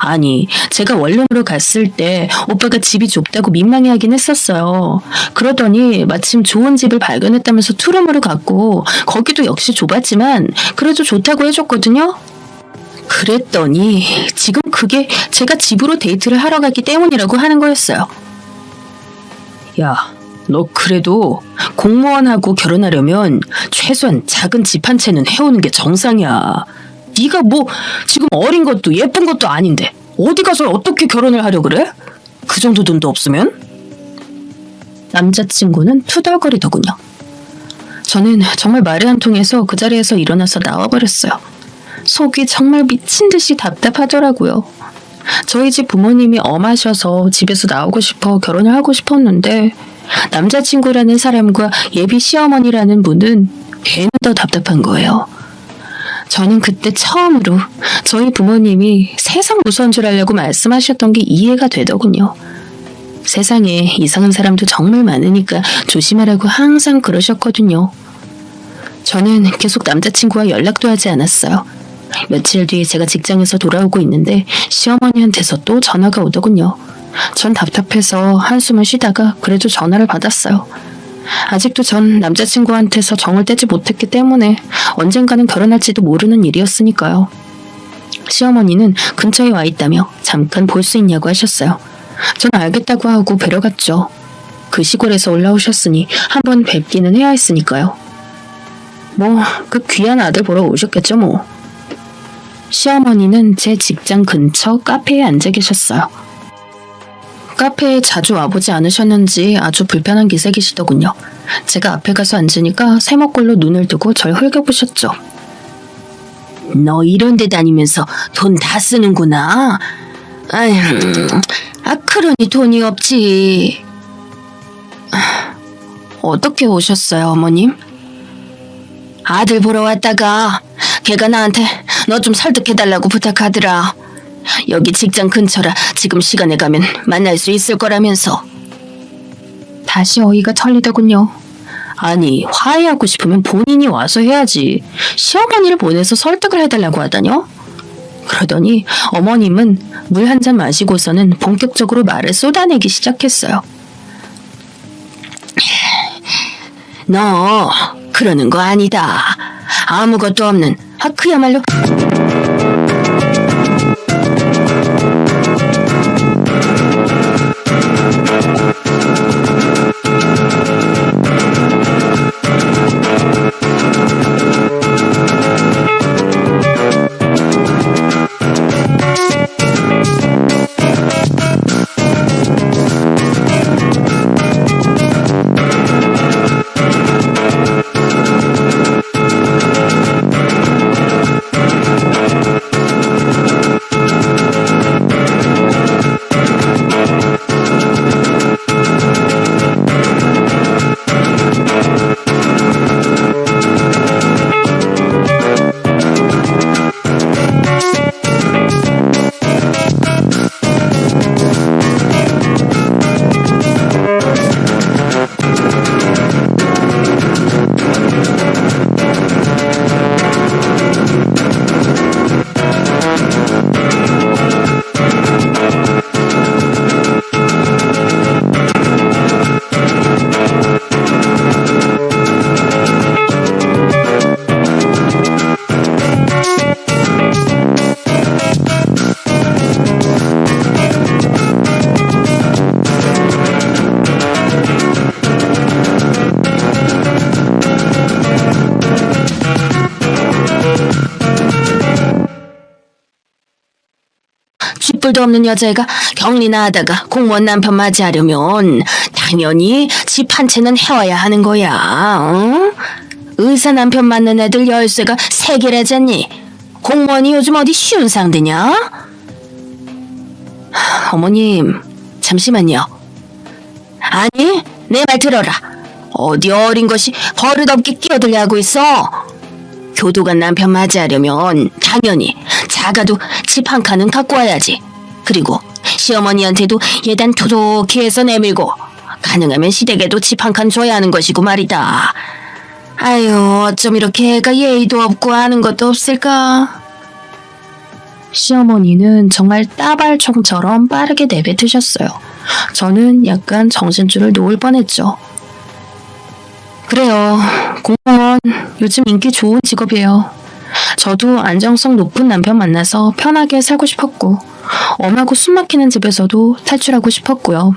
아니, 제가 원룸으로 갔을 때 오빠가 집이 좁다고 민망해하긴 했었어요. 그러더니 마침 좋은 집을 발견했다면서 투룸으로 갔고 거기도 역시 좁았지만 그래도 좋다고 해줬거든요. 그랬더니 지금 그게 제가 집으로 데이트를 하러 갔기 때문이라고 하는 거였어요. 야, 너 그래도 공무원하고 결혼하려면 최소한 작은 집 한 채는 해오는 게 정상이야. 네가 뭐 지금 어린 것도 예쁜 것도 아닌데 어디 가서 어떻게 결혼을 하려 그래? 그 정도 돈도 없으면? 남자친구는 투덜거리더군요. 저는 정말 말이 안 통해서 그 자리에서 일어나서 나와버렸어요. 속이 정말 미친 듯이 답답하더라고요. 저희 집 부모님이 엄하셔서 집에서 나오고 싶어 결혼을 하고 싶었는데 남자친구라는 사람과 예비 시어머니라는 분은 괜히 더 답답한 거예요. 저는 그때 처음으로 저희 부모님이 세상 무서운 줄 알려고 말씀하셨던 게 이해가 되더군요. 세상에 이상한 사람도 정말 많으니까 조심하라고 항상 그러셨거든요. 저는 계속 남자친구와 연락도 하지 않았어요. 며칠 뒤에 제가 직장에서 돌아오고 있는데 시어머니한테서 또 전화가 오더군요. 전 답답해서 한숨을 쉬다가 그래도 전화를 받았어요. 아직도 전 남자친구한테서 정을 떼지 못했기 때문에 언젠가는 결혼할지도 모르는 일이었으니까요. 시어머니는 근처에 와 있다며 잠깐 볼 수 있냐고 하셨어요. 전 알겠다고 하고 뵈러 갔죠. 그 시골에서 올라오셨으니 한번 뵙기는 해야 했으니까요. 그 귀한 아들 보러 오셨겠죠 뭐. 시어머니는 제 직장 근처 카페에 앉아 계셨어요. 카페에 자주 와보지 않으셨는지 아주 불편한 기색이시더군요. 제가 앞에 가서 앉으니까 세모꼴로 눈을 뜨고 절 흘겨보셨죠. 너 이런 데 다니면서 돈 다 쓰는구나. 아휴, 그러니 돈이 없지. 어떻게 오셨어요, 어머님? 아들 보러 왔다가 걔가 나한테 너 좀 설득해달라고 부탁하더라. 여기 직장 근처라 지금 시간에 가면 만날 수 있을 거라면서. 다시 어이가 털리더군요. 아니, 화해하고 싶으면 본인이 와서 해야지. 시어머니를 보내서 설득을 해달라고 하다뇨? 그러더니 어머님은 물 한 잔 마시고서는 본격적으로 말을 쏟아내기 시작했어요. 너 그러는 거 아니다. 아무것도 없는 그야말로 쥐뿔도 없는 여자애가 격리나 하다가 공무원 남편 맞이하려면 당연히 집 한 채는 해와야 하는 거야. 어? 의사 남편 맞는 애들 열쇠가 3개라잖니. 공무원이 요즘 어디 쉬운 상대냐? 어머님, 잠시만요. 아니, 내 말 들어라. 어디 어린 것이 버릇없게 끼어들려 하고 있어. 교도관 남편 맞이하려면 당연히 작아도 집 한 칸은 갖고 와야지. 그리고 시어머니한테도 예단 토독히 해서 내밀고 가능하면 시댁에도 집 한 칸 줘야 하는 것이고 말이다. 아유, 어쩜 이렇게 애가 예의도 없고 아는 것도 없을까? 시어머니는 정말 따발총처럼 빠르게 내뱉으셨어요. 저는 약간 정신줄을 놓을 뻔했죠. 그래요. 공무원 요즘 인기 좋은 직업이에요. 저도 안정성 높은 남편 만나서 편하게 살고 싶었고 엄하고 숨막히는 집에서도 탈출하고 싶었고요.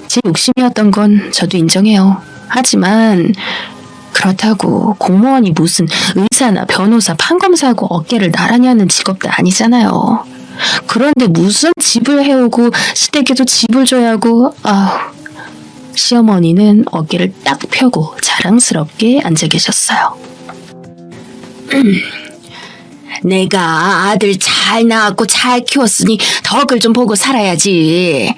제 욕심이었던 건 저도 인정해요. 하지만 그렇다고 공무원이 무슨 의사나 변호사, 판검사하고 어깨를 나란히 하는 직업도 아니잖아요. 그런데 무슨 집을 해오고 시댁에도 집을 줘야 하고 시어머니는 어깨를 딱 펴고 자랑스럽게 앉아 계셨어요. 내가 아들 잘 낳았고 잘 키웠으니 덕을 좀 보고 살아야지.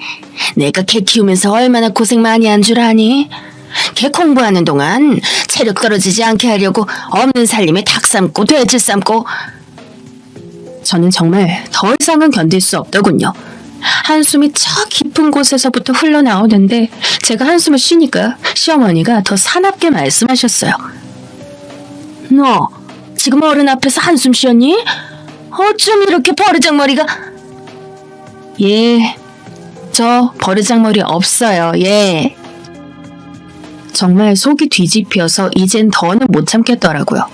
내가 걔 키우면서 얼마나 고생 많이 한 줄 아니? 걔 공부하는 동안 체력 떨어지지 않게 하려고 없는 살림에 닭 삶고 돼지 삶고. 저는 정말 더 이상은 견딜 수 없더군요. 한숨이 저 깊은 곳에서부터 흘러나오는데 제가 한숨을 쉬니까 시어머니가 더 사납게 말씀하셨어요. 너 지금 어른 앞에서 한숨 쉬었니? 어쩜 이렇게 버르장머리가... 예, 저 버르장머리 없어요. 예. 정말 속이 뒤집혀서 이젠 더는 못 참겠더라고요.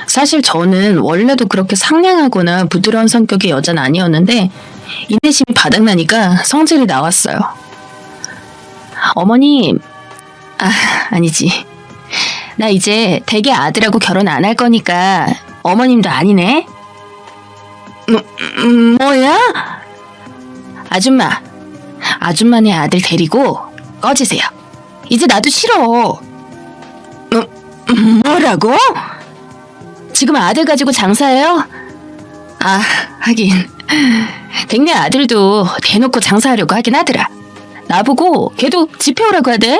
사실 저는 원래도 그렇게 상냥하거나 부드러운 성격의 여자는 아니었는데 인내심이 바닥나니까 성질이 나왔어요. 어머님, 아니지. 나 이제 댁의 아들하고 결혼 안 할 거니까 어머님도 아니네. 뭐야? 아줌마네 아들 데리고 꺼지세요. 이제 나도 싫어. 뭐라고? 지금 아들 가지고 장사해요? 하긴 댁내 아들도 대놓고 장사하려고 하긴 하더라. 나보고 걔도 집 해오라고 하대.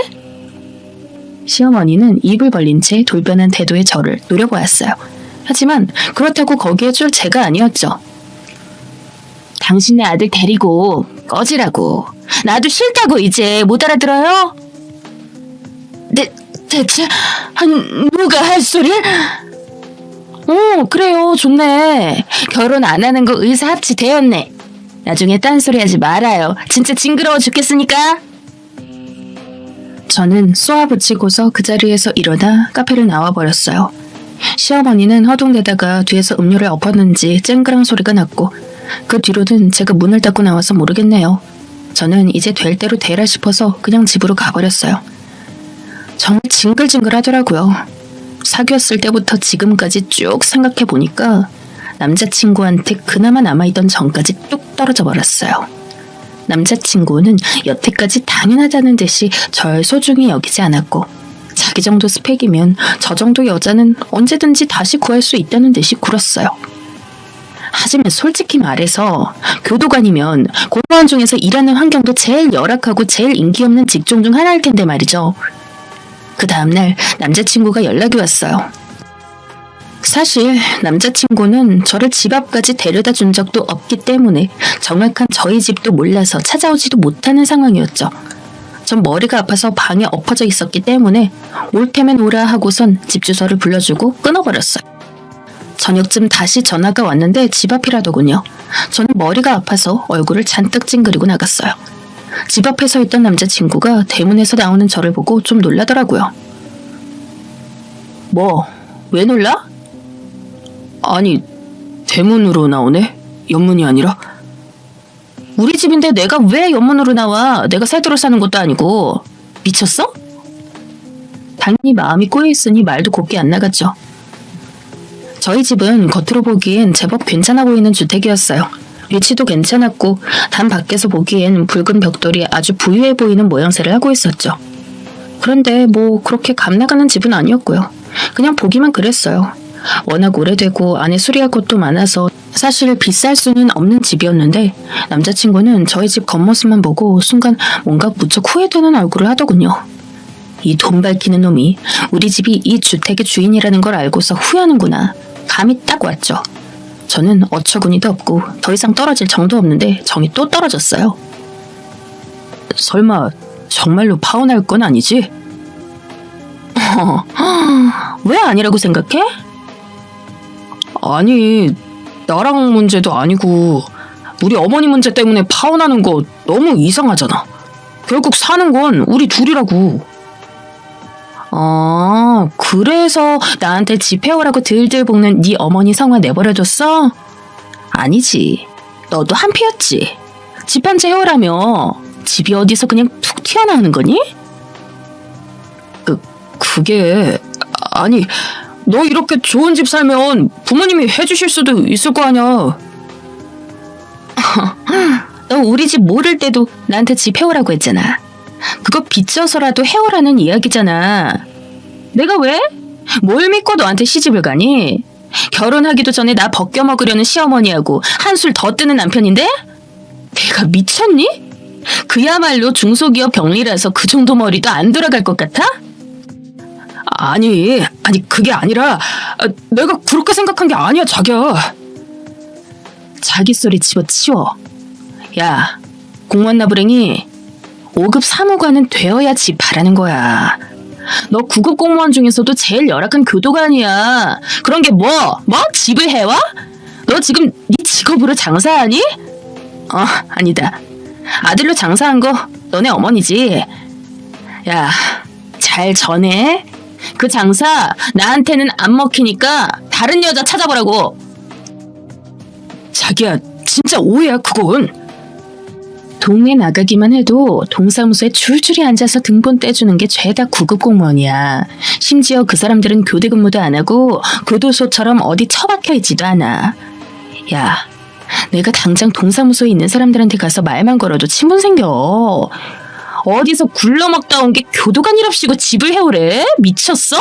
시어머니는 입을 벌린 채 돌변한 태도의 저를 노려보았어요. 하지만 그렇다고 거기에 줄 제가 아니었죠. 당신네 아들 데리고 꺼지라고. 나도 싫다고. 이제 못 알아들어요? 대체 누가 할 소리를? 그래요. 좋네. 결혼 안 하는 거 의사 합치 되었네. 나중에 딴소리 하지 말아요. 진짜 징그러워 죽겠으니까. 저는 쏘아붙이고서 그 자리에서 일어나 카페를 나와버렸어요. 시어머니는 허둥대다가 뒤에서 음료를 엎었는지 쨍그랑 소리가 났고 그 뒤로는 제가 문을 닫고 나와서 모르겠네요. 저는 이제 될 대로 되라 싶어서 그냥 집으로 가버렸어요. 정말 징글징글하더라고요. 사귀었을 때부터 지금까지 쭉 생각해보니까 남자친구한테 그나마 남아있던 정까지 뚝 떨어져 버렸어요. 남자친구는 여태까지 당연하다는 듯이 절 소중히 여기지 않았고 자기 정도 스펙이면 저 정도 여자는 언제든지 다시 구할 수 있다는 듯이 굴었어요. 하지만 솔직히 말해서 교도관이면 공무원 중에서 일하는 환경도 제일 열악하고 제일 인기 없는 직종 중 하나일 텐데 말이죠. 그 다음날 남자친구가 연락이 왔어요. 사실 남자친구는 저를 집 앞까지 데려다 준 적도 없기 때문에 정확한 저희 집도 몰라서 찾아오지도 못하는 상황이었죠. 전 머리가 아파서 방에 엎어져 있었기 때문에 올 테면 오라 하고선 집 주소를 불러주고 끊어버렸어요. 저녁쯤 다시 전화가 왔는데 집 앞이라더군요. 저는 머리가 아파서 얼굴을 잔뜩 찡그리고 나갔어요. 집 앞에 서 있던 남자친구가 대문에서 나오는 저를 보고 좀 놀라더라고요. 뭐, 왜 놀라? 아니, 대문으로 나오네? 옆문이 아니라? 우리 집인데 내가 왜 옆문으로 나와? 내가 새도로 사는 것도 아니고. 미쳤어? 당연히 마음이 꼬여있으니 말도 곱게 안 나갔죠. 저희 집은 겉으로 보기엔 제법 괜찮아 보이는 주택이었어요. 위치도 괜찮았고 단 밖에서 보기엔 붉은 벽돌이 아주 부유해 보이는 모양새를 하고 있었죠. 그런데 뭐 그렇게 값나가는 집은 아니었고요. 그냥 보기만 그랬어요. 워낙 오래되고 안에 수리할 것도 많아서 사실 비쌀 수는 없는 집이었는데 남자친구는 저희 집 겉모습만 보고 순간 뭔가 무척 후회되는 얼굴을 하더군요. 이 돈 밝히는 놈이 우리 집이 이 주택의 주인이라는 걸 알고서 후회하는구나. 감이 딱 왔죠. 저는 어처구니도 없고 더 이상 떨어질 정도 없는데 정이 또 떨어졌어요. 설마 정말로 파혼할 건 아니지? 왜 아니라고 생각해? 아니, 나랑 문제도 아니고 우리 어머니 문제 때문에 파혼하는 거 너무 이상하잖아. 결국 사는 건 우리 둘이라고. 그래서 나한테 집 해오라고 들들 볶는 네 어머니 성화 내버려뒀어? 아니지. 너도 한피였지. 집 한 채 해오라며. 집이 어디서 그냥 툭 튀어나오는 거니? 그게... 아니, 너 이렇게 좋은 집 살면 부모님이 해주실 수도 있을 거 아니야. 너 우리 집 모를 때도 나한테 집 해오라고 했잖아. 그거 빚져서라도 해오라는 이야기잖아. 내가 왜? 뭘 믿고 너한테 시집을 가니? 결혼하기도 전에 나 벗겨먹으려는 시어머니하고 한술 더 뜨는 남편인데? 내가 미쳤니? 그야말로 중소기업 병리라서 그 정도 머리도 안 돌아갈 것 같아? 아니 그게 아니라 내가 그렇게 생각한 게 아니야, 자기야. 자기 소리 집어치워. 야, 공무원 나부랭이 5급 사무관은 되어야지 바라는 거야. 너 9급 공무원 중에서도 제일 열악한 교도관이야. 그런 게 뭐 집을 해와? 너 지금 네 직업으로 장사하니? 아니다. 아들로 장사한 거 너네 어머니지. 야, 잘 전해. 그 장사 나한테는 안 먹히니까 다른 여자 찾아보라고. 자기야, 진짜 오해야 그건. 동네 나가기만 해도 동사무소에 줄줄이 앉아서 등본 떼주는 게 죄다 9급 공무원이야. 심지어 그 사람들은 교대 근무도 안 하고 교도소처럼 어디 처박혀 있지도 않아. 야, 내가 당장 동사무소에 있는 사람들한테 가서 말만 걸어도 친분 생겨. 어디서 굴러먹다 온 게 교도관이랍시고 집을 해오래? 미쳤어?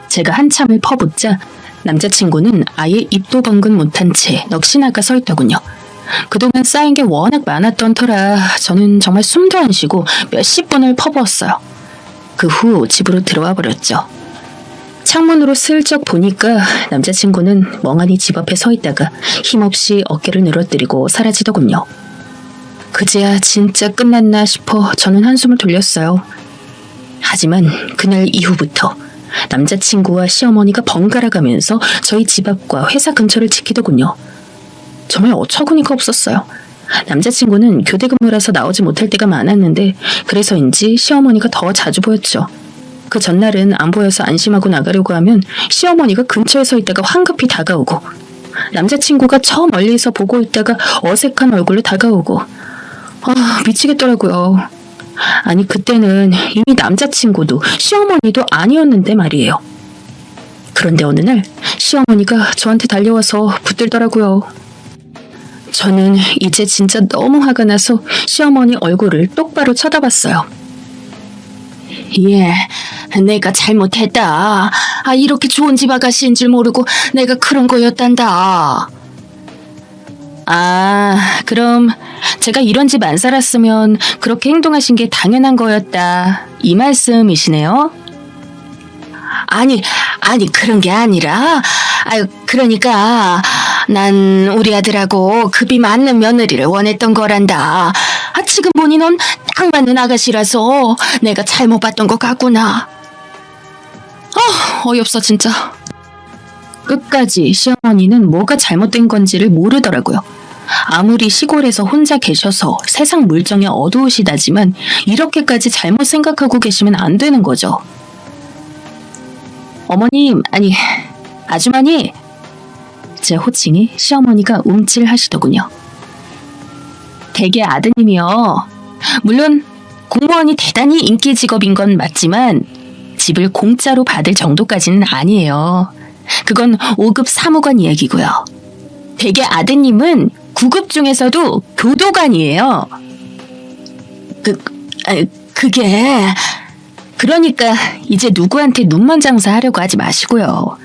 제가 한참을 퍼붓자 남자친구는 아예 입도 번근 못한 채 넋이 나가 서 있더군요. 그동안 쌓인 게 워낙 많았던 터라 저는 정말 숨도 안 쉬고 몇십 분을 퍼부었어요. 그 후 집으로 들어와 버렸죠. 창문으로 슬쩍 보니까 남자친구는 멍하니 집 앞에 서 있다가 힘없이 어깨를 늘어뜨리고 사라지더군요. 그제야 진짜 끝났나 싶어 저는 한숨을 돌렸어요. 하지만 그날 이후부터 남자친구와 시어머니가 번갈아 가면서 저희 집 앞과 회사 근처를 지키더군요. 정말 어처구니가 없었어요. 남자친구는 교대 근무라서 나오지 못할 때가 많았는데 그래서인지 시어머니가 더 자주 보였죠. 그 전날은 안 보여서 안심하고 나가려고 하면 시어머니가 근처에 서 있다가 황급히 다가오고 남자친구가 저 멀리서 보고 있다가 어색한 얼굴로 다가오고 미치겠더라고요. 아니 그때는 이미 남자친구도 시어머니도 아니었는데 말이에요. 그런데 어느 날 시어머니가 저한테 달려와서 붙들더라고요. 저는 이제 진짜 너무 화가 나서 시어머니 얼굴을 똑바로 쳐다봤어요. 예, 내가 잘못했다. 이렇게 좋은 집 아가씨인 줄 모르고 내가 그런 거였단다. 그럼 제가 이런 집 안 살았으면 그렇게 행동하신 게 당연한 거였다. 이 말씀이시네요? 아니 그런 게 아니라 그러니까 난 우리 아들하고 급이 맞는 며느리를 원했던 거란다. 지금 보니 넌 딱 맞는 아가씨라서 내가 잘못 봤던 것 같구나. 어이없어 진짜. 끝까지 시어머니는 뭐가 잘못된 건지를 모르더라고요. 아무리 시골에서 혼자 계셔서 세상 물정에 어두우시다지만 이렇게까지 잘못 생각하고 계시면 안 되는 거죠. 어머님, 아니 아주머니. 제 호칭이 시어머니가 움찔하시더군요. 댁의 아드님이요. 물론 공무원이 대단히 인기 직업인 건 맞지만 집을 공짜로 받을 정도까지는 아니에요. 그건 5급 사무관 이야기고요. 댁의 아드님은 9급 중에서도 교도관이에요. 그게... 그러니까 이제 누구한테 눈먼 장사하려고 하지 마시고요.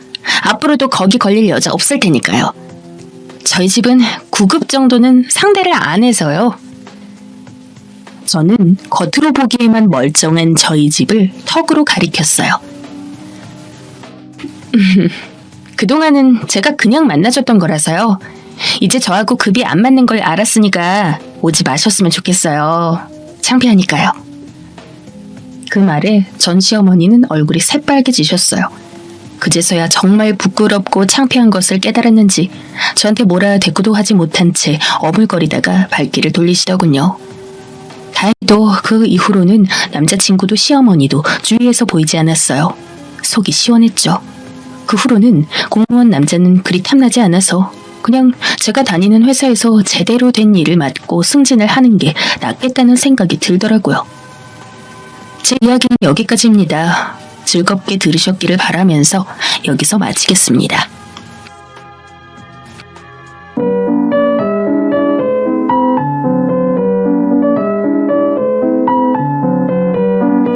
앞으로도 거기 걸릴 여자 없을 테니까요. 저희 집은 9급 정도는 상대를 안 해서요. 저는 겉으로 보기에만 멀쩡한 저희 집을 턱으로 가리켰어요. 그동안은 제가 그냥 만나줬던 거라서요. 이제 저하고 급이 안 맞는 걸 알았으니까 오지 마셨으면 좋겠어요. 창피하니까요. 그 말에 전 시어머니는 얼굴이 새빨개지셨어요. 그제서야 정말 부끄럽고 창피한 것을 깨달았는지 저한테 뭐라 대꾸도 하지 못한 채 어물거리다가 발길을 돌리시더군요. 다행히도 그 이후로는 남자친구도 시어머니도 주위에서 보이지 않았어요. 속이 시원했죠. 그 후로는 공무원 남자는 그리 탐나지 않아서 그냥 제가 다니는 회사에서 제대로 된 일을 맡고 승진을 하는 게 낫겠다는 생각이 들더라고요. 제 이야기는 여기까지입니다. 즐겁게 들으셨기를 바라면서 여기서 마치겠습니다.